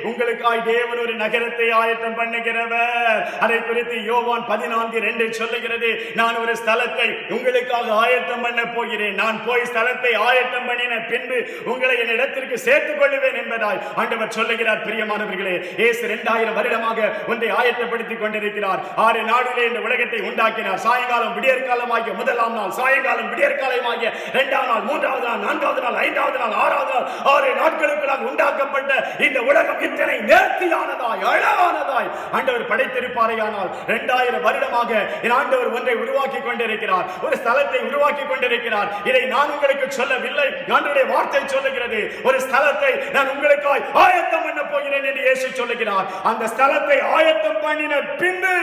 A: உங்களுக்காய் தேவன் ஒரு நகரத்தை ஆயத்தம் பண்ணுகிறவர். அதை குறித்து யோவான் 14:2 சொல்லுகிறது, நான் ஒரு ஸ்தலத்தை உங்களுக்காக ஆயத்தம் பண்ண போகிறேன். நான் போய் ஸ்தலத்தை ஆயத்தம் பண்ணின பின்பு உங்களை என் இடத்திற்கு சேர்த்துக் கொள்ளுவேன் என்பதாய் ஆண்டவர் சொல்லுகிறார். பிரியமானவர்களே, இயேசு 2000 வருடமாக ஒன்றை ஆயத்தப்படுத்திக் கொண்டிருக்கிறார். 6 நாளிலே இந்த உலகத்தை உண்டாக்கினார். சாயங்காலம் விடியற்காலமாகிய முதலாம் நாள், சாயங்காலம் விடியற்காலமாகிய 2ஆம் நாள், 3ஆவது நாள், 4ஆவது நாள், 5ஆவது நாள், 6ஆவது நாள், 6 நாட்களுக்கு உண்டாக்கப்பட்ட இந்த உலகம் இத்தனை நேர்த்தியானதாய் அழகானதாய் ஆண்டவர் படைத்திருப்பாரையானால் 2000 வருடமாக என் ஆண்டவர் ஒன்றை உருவாக்கி கொண்டிருக்கிறார். ஒரு ஸ்தலத்தை உருவாக்கி கொண்டிருக்கிறார். இதை நான் உங்களுக்கு சொல்லவில்லை, ஆண்டவருடைய வார்த்தை சொல்லுகிறது. ஒரு ஸ்தலத்தை நான் உங்களுக்காய் ஆயத்தம் பண்ண போகிறேன் என்று இயேசு சொல்லுகிறார். அந்த ஸ்தலத்தை ஆயத்தம் பண்ணின பின்பு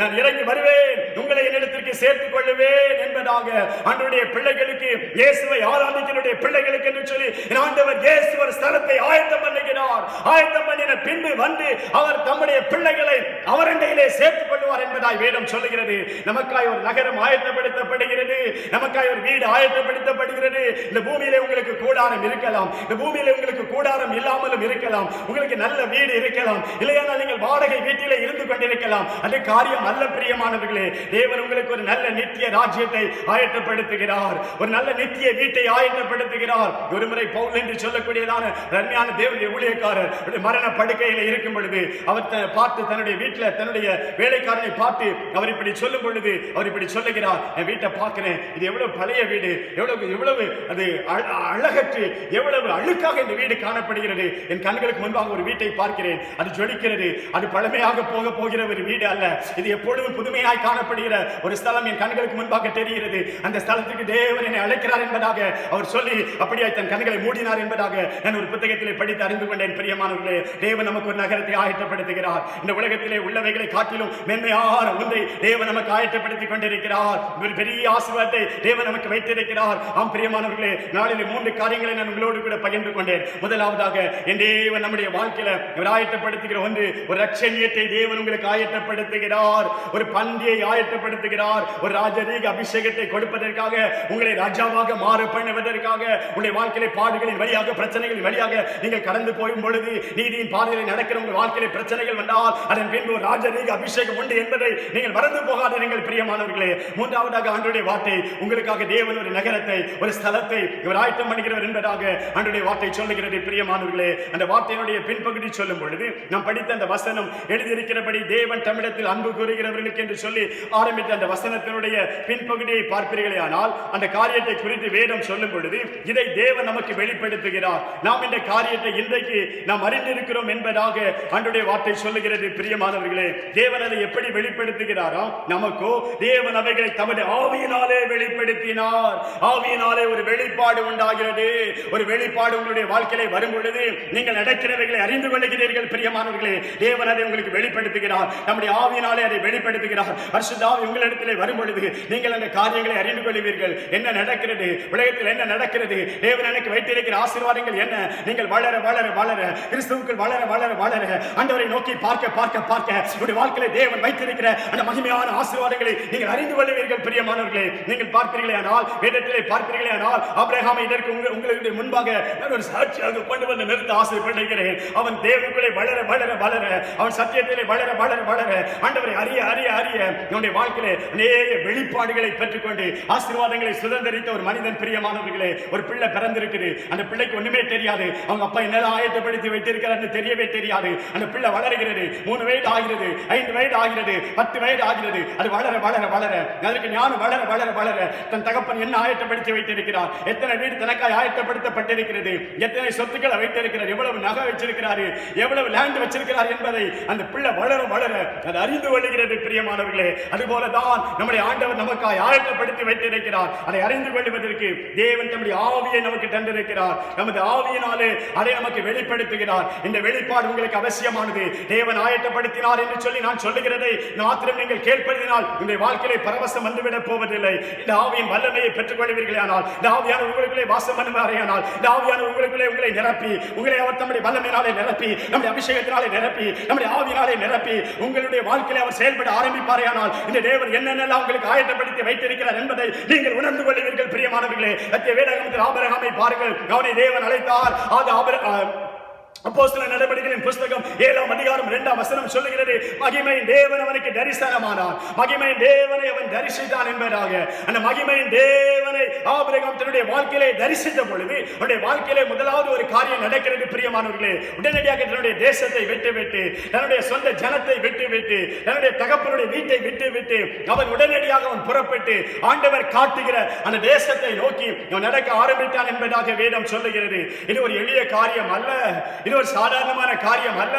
A: நான் இறங்கி வருவேன், உங்களை என்னிடத்திற்கு சேர்த்துக் கொள்ளுவேன் என்பதாக ஆண்டவருடைய பிள்ளைகளுக்கு, இயேசுவை ஆராதிக்கிற பிள்ளைகளுக்கு என்று சொல்லி ஆண்டவர் இயேசு ஒரு ஸ்தலத்தை ஆயத்தம் பண்ணுகிறார். ஆயத்தம் பண்ணின பின்பு வந்து அவர் தம்முடைய பிள்ளைகளை அவரண்டையிலே சேர்த்துக் கொள்வார் என்பதாய் வேதம் சொல்லுகிறது. நமக்காய் ஒரு நகரம் ஆயத்தப்படுத்தப்படுகிறது, நமக்காய் ஒரு வீடு ஆயத்தப்படுத்தப்படுகிறது. இந்த பூமியிலே உங்களுக்கு கூடாரம் இருக்கலாம், இந்த பூமியிலே உங்களுக்கு கூடாரம் இல்லாமலும் இருக்கலாம், உங்களுக்கு நல்ல வீடு இருக்கலாம், இல்லையானால் நீங்கள் வாடகை வீட்டிலே இருந்து கொண்டிருக்கலாம். அது காரியம் அல்ல. பிரியமானவர்களே, தேவன் உங்களுக்கு ஒரு நல்ல நித்திய ராஜ்யத்தை ஆயத்தப்படுத்துகிறார், ஒரு நல்ல நித்திய வீட்டை ஆயத்தப்படுத்துகிறார். ஒருமுறை பவுல் என்று சொல்லக்கூடியதான அருமையான தேவனுடைய ஊழியக்காரர் மரண படுக்கையில் இருக்கும் பொழுது அவர் பார்த்து தன்னுடைய வீட்டில் தன்னுடைய வேலைக்காரனை பார்த்து அவர் இப்படி சொல்லும் பொழுது அவர் இப்படி சொல்லுகிறார், என் வீட்டை பார்க்கிறேன், இது எவ்வளவு பழைய வீடு, எவ்வளவு அது அழகற்று, எவ்வளவு அழுக்காக இந்த வீடு காணப்படுகிறது. என் கண்களுக்கு முன்பாக ஒரு வீட்டை பார்க்கிறேன், அது ஜொலிக்கிறது, அது பழமையாக போகிற ஒரு வீடு அல்ல, இது எப்பொழுதும் புதுமையாய் காணப்படுகிற ஒரு ஸ்தலம் என் கண்களுக்கு முன்பாக தெரிகிறது. அந்த ஸ்தலத்துக்கு தேவன் என்னை அழைக்கிறார் என்பதாக அவர் சொல்லி அப்படியே தன் கண்களை மூடினார் என்பதாக நான் ஒரு புத்தகத்திலே படித்து அறிந்து கொண்டேன். பிரியமானவர்களே, தேவன் நமக்கு ஒரு நகரத்தை ஆயத்தப்படுத்துகிறார். இந்த உலகத்திலே உள்ளவைகளை காட்டிலும் மென்மையான ஒன்றை தேவன் நமக்கு ஆயத்தப்படுத்திக் கொண்டிருக்கிறார். ஒரு பெரிய ஆசீர்வாதத்தை தேவன் நமக்கு வைத்திருக்கிறார். ஆம் பிரியமானவர்களே, நாளில் 3 காரியங்களை நான் உங்களோடு கூட பகிர்ந்து கொண்டேன். முதலாவதாக என் தேவன் நம்முடைய வாழ்க்கையில ஆயத்தப்படுத்துகிற ஒன்று, ஒரு ரட்சணியத்தை தேவன் உங்களுக்கு ஆயத்தப்படுத்துகிறார், ஒரு பந்தியை ஆயத்தப்படுத்துகிறார், ஒரு ராஜரீக அபிஷேகத்தை கொடுப்பதற்காக, உங்களை ராஜாவாக மாற பண்ணுவதற்காக. உங்களுடைய வாழ்க்கையிலே பாடுகளின் வழியாக, பிரச்சனைகளின் வழியாக நீங்கள் கடந்து போகும் பொழுது நீதியின் பாதையில் நடக்கிற உங்கள் வாழ்க்கையிலே பிரச்சனைகள் வந்தால் அதன் பின்பு ஒரு ராஜரீக அபிஷேகம் உண்டு என்பதை நீங்கள் மறந்து போகாதீர்கள். பிரியமானவர்களே, மூன்றாவதாக ஆண்டவருடைய வார்த்தை உங்களுக்காக தேவன் ஒரு நகரத்தை, ஒரு ஸ்தலத்தை இவர் ஆயத்தம் பண்ணுகிறவர் என்பதாக ஆண்டவருடைய வார்த்தை சொல்லுகிறது. பிரியமானவர்களே, அந்த வார்த்தையினுடைய பின்பகுதி சொல்லும் பொழுது நாம் படித்த அந்த வசனம் எழுதியிருக்கிறபடி தேவன் தமிழத்தில் அன்பு கூறுகிறவர்களுக்கு என்று சொல்லி ஆரம்பித்த அந்த வசனத்தினுடைய பின்பகுதியை பார்ப்பீர்களே ஆனால் அந்த காரியத்தை குறித்து வேதம் சொல்லும் பொழுது இதை தேவன் நமக்கு வெளிப்படுத்துகிறார். நாம் இந்த காரியத்தை இன்றைக்கு நாம் அறிந்திருக்கிறோம் என்பதாக ஆண்டவருடைய வார்த்தை சொல்லுகிறது. பிரியமானவர்களே, தேவன் அதை எப்படி வெளிப்படுத்துகிறாரோ நமக்கோ தேவன் அவைகளை தமது ஆவியினாலே வெளிப்படுத்தினார். ஆவியினாலே ஒரு வெளிப்பாடு உண்டாகிறது. ஒரு வெளிப்பாடு உங்களுடைய வாழ்க்கையிலே வரும் பொழுது நீங்கள் நடக்கிறவைகளை அறிந்து கொள்கிறீர்கள். பிரியமானவர்களே, தேவன் அதை உங்களுக்கு வெளிப்படுத்துகிறார். நம்முடைய ஆவியினாலே அதை வெளிப்படுத்துகிறார். பரிசுத்த ஆவி உங்களிடத்திலே வரும் பொழுது நீங்கள் அந்த காரியங்களை அறிந்து கொள்வீர்கள். என்ன நடக்கிறது, உலகத்தில் என்ன நடக்கிறது, தேவன் எனக்கு வைத்திருக்கிற ஆசீர்வாதங்கள் என்ன, நீங்கள் வளர வளர வளர கிறிஸ்துவுக்குள் வளர வளர வளர ஆண்டவரை நோக்கி பார்க்க பார்க்க பார்க்க உங்களுடைய வாழ்க்கையிலே தேவன் வைத்திருக்கிற அந்த மகிமையான ஆசீர்வாதங்களை நீங்கள் அறிந்து கொள்வீர்கள். பிரியமானவர்களே, நீங்கள் பார்ப்பீர்களே ஆனால், வேதத்திலே பார்ப்பீர்களே ஆனால், ஆபிரகாமை இதற்கு உங்களுக்கு முன்பாக ஒரு சாட்சியாக கொண்டு வந்து நிறுத்த ஆசைப்படுகிறேன். அவன் தேவனுக்குள்ளே வளர வளர வளர, அவன் சத்தியத்திலே வளர வளர வளர ஆண்டவரை அறிய அறிய அறிய நம்முடைய வாழ்க்கையிலே அநேக வெளிப்பாடுகளை பெற்றுக்கொண்டு ஆசீர்வாதங்களை சுதந்திரித்த ஒரு மனிதன். பிரியமானவர்களே, ஒரு பிள்ளை பிறந்திருக்குது. அந்த பிள்ளைக்கு ஒண்ணுமே தெரியாது. அவங்க அப்பா என்னெல்லாம் ஆயத்தப்படுத்தி வைத்திருக்கிறார் தெரியவே தெரியாது. அந்த பிள்ளை வளர்கிறது. 3 வயது ஆகிறது, 5 வயது ஆகிறது, 10 வயது ஆகிறது. அது வளர வளர வளர அதற்கு ஞானம் வளர வளர வளர தன் தகப்பன் என்ன ஆயத்தப்படுத்தி வைத்திருக்கிறார், எத்தனை வீடு தனக்காய் ஆயத்தப்படுத்தப்பட்டிருக்கிறது, எத்தனை சொத்துக்களை வைத்திருக்கிறார், எவ்வளவு நகை வச்சிருக்கிறாரு, எவ்வளவு லேண்ட் வச்சிருக்கிறார் என்பதை அந்த பிள்ளை வளர வளர அது அறிந்து கொள்கிறது. பிரியமானவர்களே, அதுபோலதான் நம்முடைய ஆண்டவர் நமக்காய் ஆயத்தப்படுத்தி வைத்திருக்கிறார். அதை அறிந்து கொள்வதற்கு தேவன் தம்முடைய ஆவியை நமக்கு தந்திருக்கிறார். நமது ஆவியினாலே அதை நமக்கு வெளிப்படுத்துகிறார். இந்த வெளிப்பாடு உங்களுக்கு அவசியமானது. தேவன் ஆயத்தப்படுத்தினார் என்று சொல்லி நான் சொல்லுகிறதை மாத்திரம் நீங்கள் கேட்பதினால் உங்களுடைய வாழ்க்கையிலே பரவசம் வந்துவிடப் போவதில்லை. இந்த ஆவியின் வல்லமையை பெற்றுக் கொள்வீர்களே ஆனால், இந்த ஆவியான உங்களுக்குள்ளே வாசம் பண்ணுவாரேயானால், இந்த ஆவியான உங்களுக்குள்ளே உங்களை நிரப்பி, உங்களை அவர் தம்முடைய வல்லமையினாலே நிரப்பி, நம்முடைய அபிஷேகத்தினாலே நிரப்பி, நம்முடைய ஆவியினாலே நிரப்பி உங்களுடைய வாழ்க்கையிலே அவர் செயல்பட ஆரம்பிப்பாரேயானால், இந்த தேவன் என்னென்னலாம் உங்களுக்கு ஆயத்தப்படுத்தி வைத்திருக்கிறார் என்பதை நீங்கள் உணர்ந்து கொள்வீர்கள். பிரியமானவர்களே, வேதாகமத்தில் ஆபிரகாமை பாருங்கள். அவனை தேவன் அழைத்தார். அப்போஸ்தலர் நடபடிகளின் புத்தகம் 7ஆம் அதிகாரம் 2ஆம் வசனம் சொல்லுகிறது, மகிமையின் தேவன் அவனுக்கு தரிசனமானார். மகிமையின் தேவனை அவன் தரிசித்தான் என்பதாக. அந்த மகிமையின் தேவனை ஆபிரகாம் தன்னுடைய வாழ்க்கையிலே தரிசித்த பொழுது அவனுடைய வாழ்க்கையிலே முதலாவது ஒரு காரியம் நடக்கிறது. பிரியமானவர்களே, உடனடியாக தன்னுடைய தேசத்தை விட்டுவிட்டு, தன்னுடைய சொந்த ஜனத்தை விட்டுவிட்டு, தன்னுடைய தகப்பனுடைய வீட்டை விட்டுவிட்டு அவன் உடனடியாக அவன் புறப்பட்டு ஆண்டவர் காட்டுகிற அந்த தேசத்தை நோக்கி அவன் நடக்க ஆரம்பித்தான் என்பதாக வேதம் சொல்லுகிறது. இது ஒரு எளிய காரியம் அல்ல. இது ஒரு சாதாரணமான காரியம் அல்ல.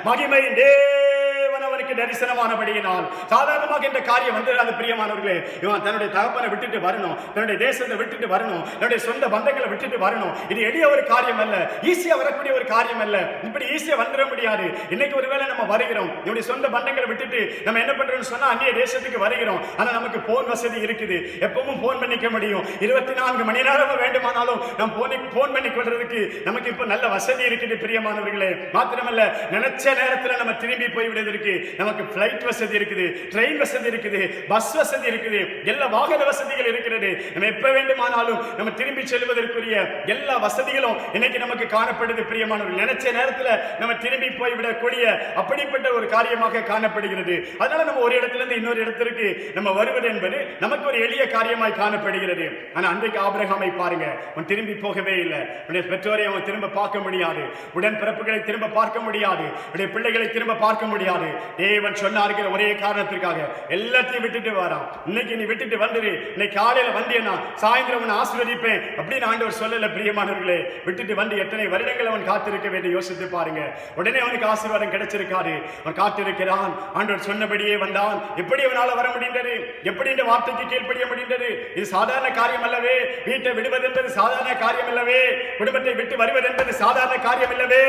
A: மகிமையின் தேவன் அவனுக்கு தரிசனமானபடியினால் சாதாரணமாக இந்த காரியம் வந்து பிரியமானவர்களே, இவன் தன்னுடைய தகப்பனை விட்டுட்டு வரணும், தன்னுடைய தேசத்தை விட்டுட்டு வரணும், தன்னுடைய சொந்த பந்தங்களை விட்டுட்டு வரணும். இது எளிய ஒரு காரியம் அல்ல, ஈஸியா வரக்கூடிய ஒரு காரியம் அல்ல. இப்படி ஈஸியா வந்துட முடியாது. இன்னைக்கு ஒருவேளை நம்ம வருகிறோம், நம்முடைய சொந்த பந்தங்களை விட்டுட்டு நம்ம என்ன பண்றோம்னு சொன்னா அந்நிய தேசத்துக்கு வருகிறோம். ஆனா நமக்கு போன் வசதி இருக்குது, எப்பவும் போன் பண்ணிக்க முடியும். 24 மணி நேரம் வேண்டுமானாலும் நம்ம போன் பண்ணி கொள்றதுக்கு நமக்கு இப்ப நல்ல வசதி இருக்குது. பிரியமானவர்களே, மாத்திரமல்ல நினைச்ச நேரத்தில் நம்ம திரும்பி போய்விடுவதற்கு நமக்கு பிளைட் வசதி இருக்குது, ட்ரெயின் வசதி இருக்குது, பஸ் வசதி இருக்குது, எல்லா வாகன வசதிகள் இருக்கிறது. நம்ம எப்ப வேண்டுமானாலும் நம்ம திரும்பி செல்வதற்குரிய எல்லா வசதிகளும் இன்னைக்கு நமக்கு காணப்படுது. பிரியமானவர்கள், நினைச்ச நேரத்தில் நம்ம திரும்பி போய்விடக்கூடிய அப்படிப்பட்ட ஒரு காரியமாக காணப்படுகிறது. அதனால நம்ம ஒரு இடத்திலிருந்து இன்னொரு இடத்திற்கு நம்ம வருவது என்பது நமக்கு ஒரு எளிய காரியமாய் காணப்படுகிறது. ஆனா அன்றைக்கு ஆபிரகாமை பாருங்க, அவன் திரும்பி போகவே இல்லை. அவனுடைய பெற்றோரை அவன் திரும்ப பார்க்க முடியாது, உடன்பிறப்புகளை திரும்ப பார்க்க முடியாது, பிள்ளைகளை திரும்ப பார்க்க முடியாது. தேவன் சொன்னார்கள் ஒரே காரணத்திற்காக எல்லாத்தையும் விட்டுட்டு வரான். இன்னைக்கு நீ விட்டுட்டு வந்துரு, இன்னைக்கு காலையில வந்தேன்னா சாயந்தரம் உன்னை ஆசீர்வதிப்பேன் அப்படின்னு ஆண்டவர் சொல்லல. பிரியமானவர்களே, விட்டுட்டு வந்து எத்தனை வருடங்கள் அவன் காத்திருக்க வேண்டும் யோசித்து பாருங்க. உடனே அவனுக்கு ஆசீர்வாதம் கிடைச்சிருக்காரு. அவன் காத்திருக்கிறான். ஆண்டவர் சொன்னபடியே வந்தான். எப்படி அவனால வர முடிந்தது? எப்படி இந்த வார்த்தைக்கு கீழ்ப்படிய முடிந்தது? இது சாதாரண காரியம் அல்லவே. வீட்டை விடுவது என்பது சாதாரண காரியம் அல்லவே. குடும்பத்தை விட்டு வருவது என்பது சாதாரண காரியம் அல்லவே.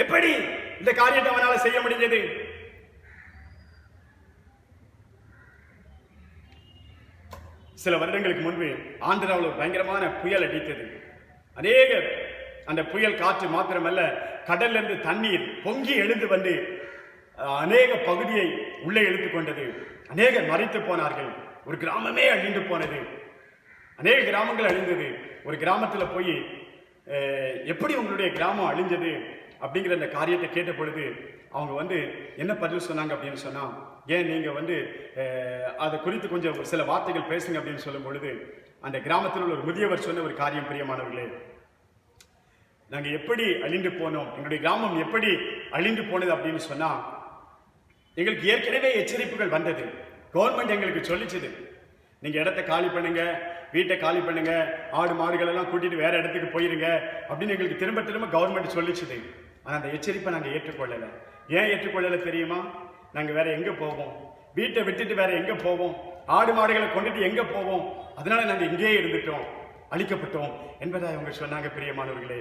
A: எப்படி இந்த காரியத்தை அவனால செய்ய முடிஞ்சது? சில வருடங்களுக்கு முன்பு ஆந்திராவில் பயங்கரமான புயல் அடித்தது. அநேக அந்த புயல் காற்று மாத்திரமல்ல, கடல்ல இருந்து தண்ணீர் பொங்கி எழுந்து வந்து அநேக பகுதியை உள்ளே இழுத்துக் கொண்டது. அநேகர் மறித்து போனார்கள். ஒரு கிராமமே அழிந்து போனது. அநேக கிராமங்கள் அழிந்தது. ஒரு கிராமத்தில் போய் எப்படி உங்களுடைய கிராமம் அழிஞ்சது அப்படிங்கிற அந்த காரியத்தை கேட்ட பொழுது அவங்க வந்து என்ன பதில் சொன்னாங்க அப்படின்னு சொன்னா, ஏன் நீங்க வந்து அதை குறித்து கொஞ்சம் சில வார்த்தைகள் பேசுங்க அப்படின்னு சொல்லும் பொழுது அந்த கிராமத்தில் உள்ள ஒரு முதியவர் சொன்ன ஒரு காரியம், பிரியமானவர்களே, நாங்க எப்படி அழிந்து போனோம், எங்களுடைய கிராமம் எப்படி அழிந்து போனது அப்படின்னு சொன்னா, எங்களுக்கு ஏற்கனவே எச்சரிப்புகள் வந்தது. கவர்மெண்ட் எங்களுக்கு சொல்லிச்சுது, நீங்க இடத்த காலி பண்ணுங்க, வீட்டை காலி பண்ணுங்க, ஆடு மாடுகள் எல்லாம் கூட்டிட்டு வேற இடத்துக்கு போயிருங்க அப்படின்னு எங்களுக்கு திரும்ப திரும்ப கவர்மெண்ட் சொல்லிச்சுது. ஆனா அந்த எச்சரிப்பை நாங்க ஏற்றுக்கொள்ளல. ஏன் ஏற்றுக்கொள்ளல தெரியுமா? நாங்க வேற எங்க போவோம்? வீட்டை விட்டுட்டு வேற எங்க போவோம்? ஆடு மாடுகளை கொண்டுட்டு எங்க போவோம்? அதனால நாங்க இங்கேயே இருந்துட்டோம், அழிக்கப்பட்டோம் என்பதை அவங்க சொன்னாங்க. பிரியமானவர்களே,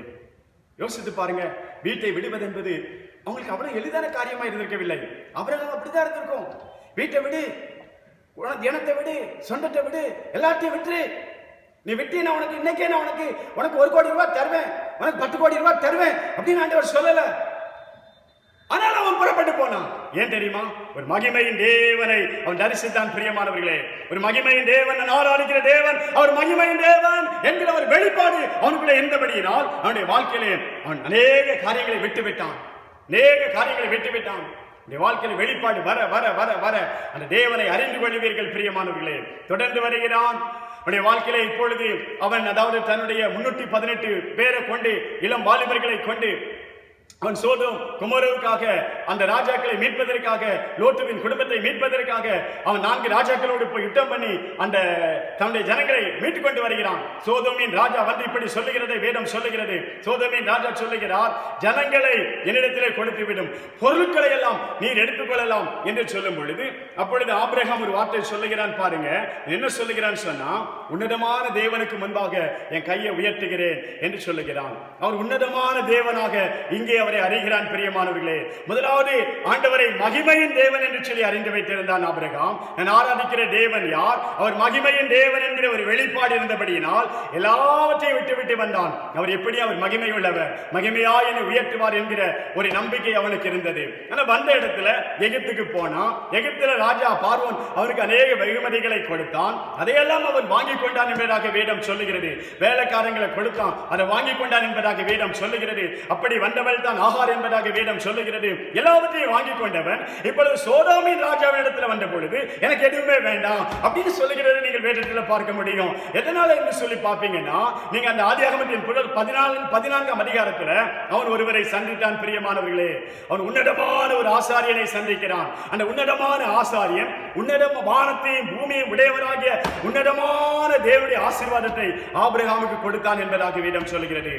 A: யோசித்து பாருங்க. வீட்டை விடுவது என்பது அவங்களுக்கு அவ்வளவு எளிதான காரியமா இருந்திருக்கவில்லை. அவர்கள் அப்படிதான் இருந்திருக்கும். வீட்டை விடு, இனத்தை விடு, சொந்தத்தை விடு, எல்லாத்தையும் விட்டு நீ விட்டு நான் உனக்கு இன்னைக்கே நான் உனக்கு 1 கோடி ரூபாய் தருவேன், உனக்கு 10 கோடி ரூபாய் தருவேன் அப்படின்னு ஆண்டவர் சொல்லல. ஆனால் அவன் புறப்பட்டு போனான். ஏன் தெரியுமா? ஒரு மகிமையின் தேவனை அவன் தரிசித்தான். பிரியமானவர்களே, ஒரு மகிமையின் தேவன், ஆராதிக்கிற தேவன், அவர் மகிமையின் தேவன் என்கிற ஒரு வெளிப்பாடு அவனுக்குள்ள இருந்தபடியினால் அவனுடைய வாழ்க்கையிலே அவன் அநேக காரியங்களை விட்டுவிட்டான். வாழ்க்கையில் வெளிப்பாடு வர வர வர வர அந்த தேவனை அறிந்து கொள்வீர்கள். பிரியமானவர்களே, தொடர்ந்து வருகிறான். அவனுடைய வாழ்க்கையில இப்பொழுது அவன், அதாவது தன்னுடைய 318 பேரை கொண்டு, இளம் வாலிபர்களை கொண்டு அவன் சோதோம் குமோராவுக்காக, அந்த ராஜாக்களை மீட்பதற்காக, லோத்துவின் குடும்பத்தை மீட்பதற்காக அவன் 4 ராஜாக்களோடு போய் யுத்தம் பண்ணி அந்த தன்னுடைய ஜனங்களை மீட்டுக் கொண்டு வருகிறான். சோதோமின் ராஜா வந்து இப்படி சொல்லுகிறதை வேதம் சொல்லுகிறது. சோதோமின் ராஜா சொல்லுகிறார், ஜனங்களை என்னிடத்திலே கொடுத்து விடும், பொருட்களை எல்லாம் நீர் எடுத்துக்கொள்ளலாம் என்று சொல்லும் பொழுது, அப்பொழுது ஆபிரகாம் ஒரு வார்த்தை சொல்லுகிறான். பாருங்க என்ன சொல்லுகிறான் சொன்னா, உன்னதமான தேவனுக்கு முன்பாக என் கையை உயர்த்துகிறேன் என்று சொல்லுகிறான். அவர் உன்னதமான தேவனாக இங்கே அவரை அறிகிறான். பிரியமானவர்களே, முதலாவது ஆண்டவரை மகிமையின் தேவன் என்று சொல்லி அறிந்து வைத்திருந்தான் ஆபிரகாம். நான் ஆராதிக்கிற தேவன் யார்? அவர் மகிமையின் தேவன் என்கிற ஒரு வெளிப்பாடு இருந்தபடியினால் எல்லாவற்றையும் விட்டு வந்தான். அவர் எப்படி அவர் மகிமை உள்ளவர், மகிமையா என்னை உயர்த்துவார் என்கிற ஒரு நம்பிக்கை அவனுக்கு இருந்தது. ஆனா வந்த இடத்துல எகிப்துக்கு போனா, எகிப்துல ராஜா பார்வோன் அவனுக்கு அநேக வெகுமதிகளை கொடுத்தான். அதையெல்லாம் அவன் வாங்கி கொண்டான் என்பதாக வேதம் சொல்லுகிறது. வேலைக்காரங்களை கொடுத்தான், அதை வாங்கி கொண்டான் என்பதாக வேதம் சொல்லுகிறது. அப்படி வந்தவள் தான் ஆகார் என்பதாக வேதம் சொல்லுகிறது. எல்லாவற்றையும் வாங்கி கொண்டவன் இப்பொழுது சோதோமின் ராஜாவின் இடத்துல வந்த பொழுது எனக்கு எதுவுமே வேண்டாம் அப்படின்னு சொல்லுகிறது நீங்கள் வேதத்தில் பார்க்க முடியும். எதனால என்று சொல்லி பார்ப்பீங்கன்னா, நீங்க அந்த ஆதியாகமத்தின் 14ஆம் அதிகாரத்தில் அவன் ஒருவரை சந்தித்தான். பிரியமானவர்களே, அவன் உன்னதமான ஒரு ஆசாரியனை சந்திக்கிறான். அந்த உன்னதமான ஆசாரியன் உன்னதமான வானத்தையும் பூமியையும் உடையவராகிய உன்னதமான தேவனுடைய ஆசீர்வாதத்தை ஆபிரகாமுக்கு கொடுத்தான் என்பதாக வேதம் சொல்லுகிறது.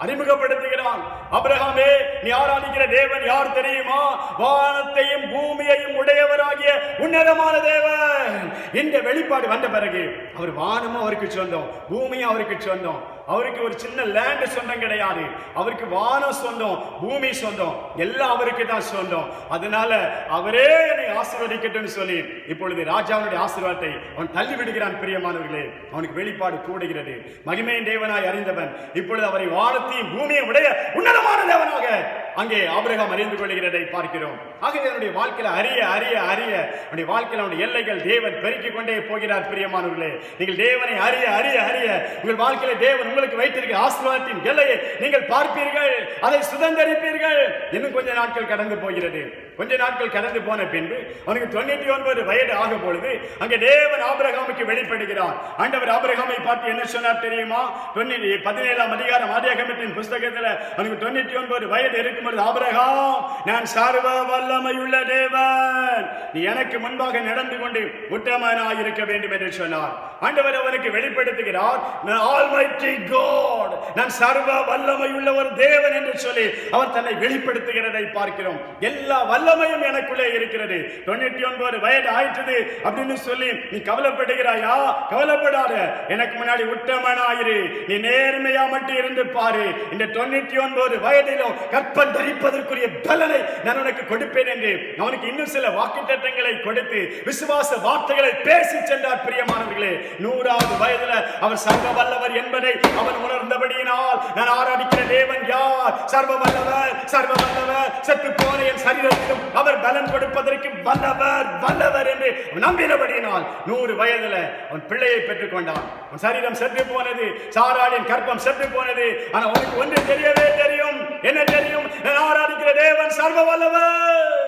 A: அறிமுகப்படுத்துகிறான். ஆபிரகாமே, நீ ஆராதிக்கிற தேவன் யார் தெரியுமா? வானத்தையும் பூமியையும் உடையவராகிய உன்னதமான தேவன். இந்த வெளிப்பாடு வந்த பிறகு அவர் வானமும் அவருக்கு சொந்தம், பூமியும் அவருக்கு சொந்தம். அவருக்கு ஒரு சின்ன லேண்ட் சொந்தம் கிடையாது. அவருக்கு வானம் சொந்தம், பூமி சொந்தம், எல்லாம் அவருக்கு தான் சொந்தம். அதனால அவரே என்னை ஆசீர்வதிக்கட்டும் சொல்லி இப்பொழுது ராஜாவுடைய ஆசீர்வாதத்தை அவன் தள்ளி விடுகிறான். பிரியமானவர்களே, அவனுக்கு வெளிப்பாடு கூடுகிறது. மகிமையின் தேவனாய் அறிந்தவன் இப்பொழுது அவரை வானத்தையும் பூமியும் உடைய உன்னதமான தேவனாக அங்கே ஆபிரகாம் அறிந்து கொள்கிறதை பார்க்கிறோம். ஆகவே அவனுடைய வாழ்க்கையில அறிய அறிய அறிய அவனுடைய வாழ்க்கையில் அவனுடைய எல்லைகள் தேவன் பெருக்கிக் கொண்டே போகிறார். பிரியமானவர்களே, நீங்கள் தேவனை அறிய அறிய அறிய உங்கள் வாழ்க்கையில தேவன் உங்களுக்கு வைத்திருக்கிற ஆசீர்வாதத்தின் எல்லையை நீங்கள் பார்ப்பீர்கள், அதை சுதந்திரிப்பீர்கள். இன்னும் கொஞ்ச நாட்கள் கடந்து போகிறது. கொஞ்ச நாட்கள் கடந்து போன பின்பு அவனுக்கு 99 வயது ஆகும் பொழுது அங்கே தேவன் ஆபிரகாமுக்கு வெளிப்படுகிறார். ஆண்டவர் ஆபிரகாமை பார்த்து என்ன சொன்னார் தெரியுமா? 17ஆம் அதிகாரம் ஆதியாகமத்தின் புஸ்தகத்தில் அவனுக்கு 99 வயது இருக்கும் பொழுது, ஆபிரகாம், நான் சர்வ வல்லமையுள்ள தேவன், நீ எனக்கு முன்பாக நடந்து கொண்டு உத்தமனாய் இருக்க வேண்டும் என்று சொன்னார். ஆண்டவர் அவனுக்கு வெளிப்படுத்துகிறார், ஆல்மைட்டி காட், நான் சர்வ வல்லமையுள்ள ஒரு தேவன் என்று சொல்லி அவர் தன்னை வெளிப்படுத்துகிறதை பார்க்கிறோம். எல்லா வல்லமையும் எனக்குள்ளே இருக்கிறது. 99 வயது ஆயிற்று அப்படின்னு சொல்லி நீ கவலைப்படுகிறாயா? கவலைப்படாத, எனக்கு முன்னாடி உத்தமனாயிரு, நீ நேர்மையா மட்டும் இருந்து பாரு. இந்த 99 வயதிலும் கற்பன் தரிப்பதற்குரிய பலனை நான் உனக்கு கொடுப்பேன் என்று அவனுக்கு இன்னும் சில வாக்குத்தத்தங்களை கொடுத்து விசுவாச வார்த்தைகளை பேசி சென்றார். பிரியமானவர்களே, 100வது வயதுல அவர் சர்வ வல்லவர் என்பதை அவன் உணர்ந்தபடியினால், நான் ஆராதிக்கிற தேவன் யார்? சர்வ வல்லவர், சர்வ வல்லவர், செத்து போன என் சரீரத்திலும் அவர் பலன் கொடுப்பதற்கு வல்லவர் வல்லவர் என்று நம்பினபடியினால் 100 வயதுல அவன் பிள்ளையை பெற்றுக் கொண்டான். அவன் சரீரம் செத்து போனது, சாராளின் கற்பம் செத்து போனது. ஆனா அவனுக்கு ஒன்று தெரியவே தெரியும். என்ன தெரியும்? நான் ஆராதிக்கிற தேவன் சர்வ வல்லவர்.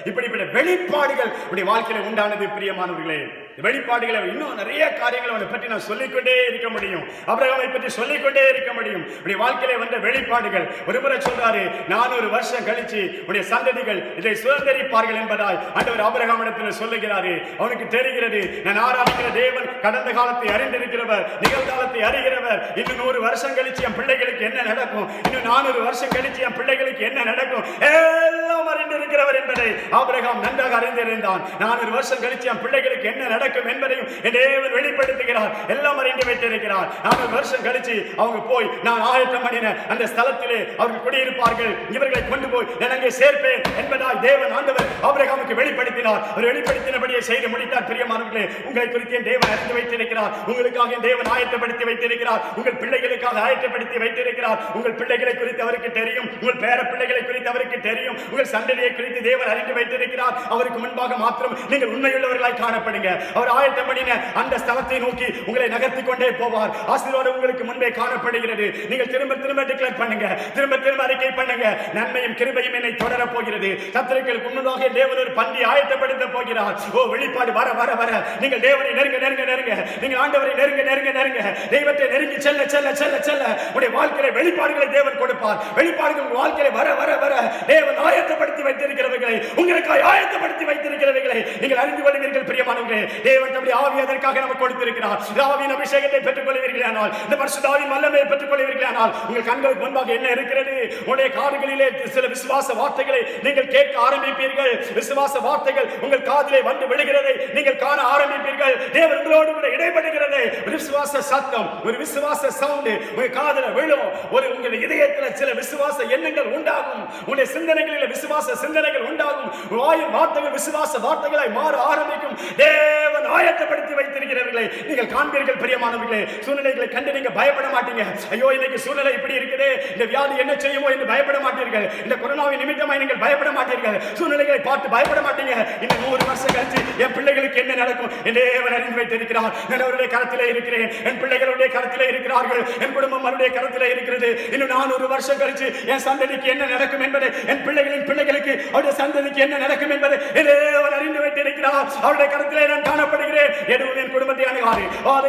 A: இப்படிப்பட்ட வெளிப்பாடுகள் உடைய வாழ்க்கையில உண்டானது. பிரியமானவர்களே, வெளிப்பாடுகளை இன்னும் நிறைய காரியங்களை அவனை பற்றி நான் சொல்லிக்கொண்டே இருக்க முடியும். ஆபிரகாமை பற்றி சொல்லிக்கொண்டே இருக்க முடியும். உடைய வாழ்க்கையில வந்த வெளிப்பாடுகள். ஒருமுறை சொல்றாரு, 400 வருஷம் கழிச்சு உடைய சந்ததிகள் இதை சுதந்திரிப்பார்கள் என்பதாய் ஆண்டவர் ஆபிரகாமிடத்தில் சொல்லுகிறாரு. அவனுக்கு தெரிகிறது, நான் ஆராதிக்கிற தேவன் கடந்த காலத்தை அறிந்திருக்கிறவர், நிகழ்காலத்தை அறிகிறவர். இன்னும் 100 வருஷம் கழிச்சு என் பிள்ளைகளுக்கு என்ன நடக்கும், இன்னும் 400 வருஷம் கழிச்சு என் பிள்ளைகளுக்கு என்ன நடக்கும், எல்லாம் அறிந்திருக்கிறவர் என்பதை ஆபிரகாம் நன்றாக அறிந்திருந்தான். 400 வருஷம் கழிச்சு என் பிள்ளைகளுக்கு என்ன நடக்கும் என்பதையும் தேவன் வெளிப்படுத்துகிறார். எல்லாம் அறிந்து வைத்திருக்கிறார். 400 வருஷம் கழிச்சு அவங்க போய் நான் ஆயத்தம் பண்ணின அந்த ஸ்தலத்திலே அவர்கள் குடியிருப்பார்கள், இவர்களை கொண்டு போய் நான் அங்கே சேர்ப்பேன் என்பதால் தேவன் ஆண்டவர் ஆபிரகாமுக்கு வெளிப்படுத்தினார். அவர் வெளிப்படுத்தினபடியே செய்து முடித்தார். பிரியமானவர்களே, உங்களை குறித்து தேவன் அறிந்து வைத்திருக்கிறார். உங்களுக்காக தேவன் ஆயத்தப்படுத்தி வைத்திருக்கிறார். உங்கள் பிள்ளைகளுக்காக ஆயத்தப்படுத்தி வைத்திருக்கிறார். உங்கள் பிள்ளைகளை குறித்து அவருக்கு தெரியும். உங்கள் பேர பிள்ளைகளை குறித்து அவருக்கு தெரியும். உங்கள் சந்ததியை குறித்து தேவன் அறிந்து வைத்திருக்கிறார். அவருக்கு முன்பாக மாத்திரம் நீங்கள் உண்மையுள்ளவர்களாய் காணப்படுங்க. அவர் ஆயத்தம் பண்ணின அந்த ஸ்தலத்தை நோக்கி உங்களை நகர்த்தி கொண்டே போவார். ஆசீர்வாதம் உங்களுக்கு முன்பே காணப்படுகிறது. நீங்கள் திரும்ப திரும்ப டிக்ளேர் பண்ணுங்க, திரும்ப திரும்ப அறிக்கை பண்ணுங்க. நன்மையும் கிருபையும் என்னை தொடர போகிறது. சத்துருக்களுக்கு முன்னதாக தேவன் ஒரு பந்தி ஆயத்தப்படுத்த போகிறார். ஓ, வெளிப்பாடு வர வர வர நீங்கள் தேவனை நெருங்க நெருங்க நெருங்க, நீங்கள் ஆண்டவரை நெருங்க நெருங்க நெருங்க, தெய்வத்தை நெருங்கி செல்ல செல்ல செல்ல செல்ல உடைய வாழ்க்கையில வெளிப்பாடுகளை தேவன் கொடுப்பார். வெளிப்பாடுகள் வாழ்க்கையில வர வர வர தேவன் ஆயத்தப்படுத்தி வைத்திருக்கிறவர்களை, உங்களுக்காக ஆயத்தப்படுத்தி வைத்திருக்கிறவர்களை நீங்கள் அறிந்து கொள்வீர்கள். பிரியமானவர்களே, தேவன் தம்முடைய ஆவி அதற்காக நமக்கு கொடுத்திருக்கிறார். ஆவியின் அபிஷேகத்தை பெற்றுக் கொள்வீர்களானால், இந்த பரிசுத்தாவின் வல்லமையை பெற்றுக் கொள்வீர்களானால், உங்கள் கண்களுக்கு முன்பாக என்ன இருக்கிறது? உடைய காதுகளிலே சில விசுவாச வார்த்தைகளை நீங்கள் கேட்க ஆரம்பிப்பீர்கள். விசுவாச வார்த்தைகள் உங்கள் காதிலே வந்து விழுகிறதை நீங்கள் காண ஆரம்பிப்பீர்கள். தேவன் உங்களோடு கூட இடைப்படுகிறது. ஒரு விசுவாச சத்தம், ஒரு விசுவாச சவுண்ட் உங்கள் காதுல விழும். ஒரு உங்கள் இதயத்தில் சில விசுவாச எண்ணங்கள் உண்டாகும். உங்களுடைய சிந்தனைகளில் விசுவாச சிந்தனைகள் உண்டாகும். வாயின் வார்த்தைகள் விசுவாச வார்த்தைகளாய் மாற ஆரம்பிக்கும். தேவன் ஆயத்தப்படுத்தி வைத்திருக்கிறவர்களை நீங்கள் காண்பீர்கள். பிரியமானவர்களே, சூழ்நிலைகளை கண்டு நீங்க பயப்பட மாட்டீங்க. ஐயோ, இன்னைக்கு சூழ்நிலை இப்படி இருக்குது, இந்த வியாதி என்ன செய்யுமோ என்று பயப்பட மாட்டீர்கள். இந்த கொரோனாவின் நிமித்தமாய் நீங்கள் பயப்பட மாட்டீர்கள். சூழ்நிலைகளை பார்த்து பயப்பட மாட்டீங்க. இன்னும் 100 வருஷம் கழிச்சு என் பிள்ளைகளுக்கு என்ன நடக்கும் என்று தேவன் அறிந்து வைத்திருக்கிறார். நான் அவருடைய கரத்திலே இருக்கிறேன், என் பிள்ளைகளுடைய கரத்திலே இருக்கிறார்கள், என் குடும்பம் அவருடைய கரத்திலே இருக்கிறது. இன்னும் 400 வருஷம் கழிச்சு என் சந்ததிக்கு என்ன நடக்கும் என்பதை, என் பிள்ளைகளின் பிள்ளைகளுக்கு அவருடைய சந்ததிக்கு என்ன நடக்கும் என்பதை தேவன் அறிந்து வைத்திருக்கிறார். அவருடைய கரத்திலே நான் காணப்படுகிறேன். எதுவும் என் குடும்பத்தை அணுகாது,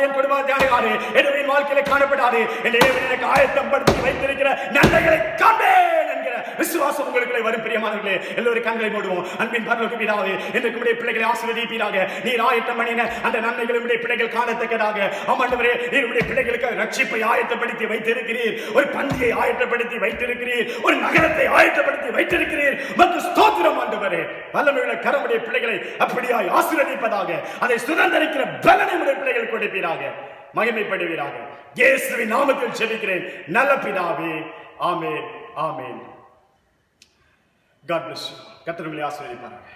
A: என் குடும்பத்தை அணுகாது, எதுவும் என் வாழ்க்கையில காணப்படாது. தேவன் எனக்கு ஆயத்தம் படுத்தி வைத்திருக்கிற நன்மைகளை காண்பேன் என்கிற விசுவாசம் உங்களுக்கு வரும். பிரியமானவர்களே, எல்லோரும் கண்களை மூடுவோம். அன்பின் பரலோக பிதாவே, இன்றைக்கு உம்முடைய பிள்ளைகளை ஆசீர்வதிப்பீராக. நீர் ஆயத்தம் பண்ணின அந்த நன்மைகளை உம்முடைய பிள்ளைகள் காணத்தக்கதாக. ஆண்டவரே, நீர் உம்முடைய பிள்ளைகளுக்கு ரட்சிப்பை ஆயத்தப்படுத்தி வைத்திருக்கிறீர். ஒரு பந்தியை ஆயத்தப்படுத்தி வைத்திருக்கிறீர். ஒரு நகரத்தை ஆயத்தப்படுத்தி வைத்திருக்கிறீர். மற்றும் ஸ்தோத்திரம் ஆண்டவரே. வல்லமையுள்ள கரமுடைய பிள்ளைகளை அப்படியாய் ஆசீர்வதிப்பதாக. அதை சுதந்திரிக்கிற பலனை உம்முடைய பிள்ளைகள் கொடுப்பீராக. மகிமைப்படுவீராக. இயேசுவின் நாமத்தில் ஜெபிக்கிறேன் நல்ல பிதாவே. ஆமென், ஆமென். God bless you. கர்த்தர் உங்களை ஆசீர்வதிப்பாராக.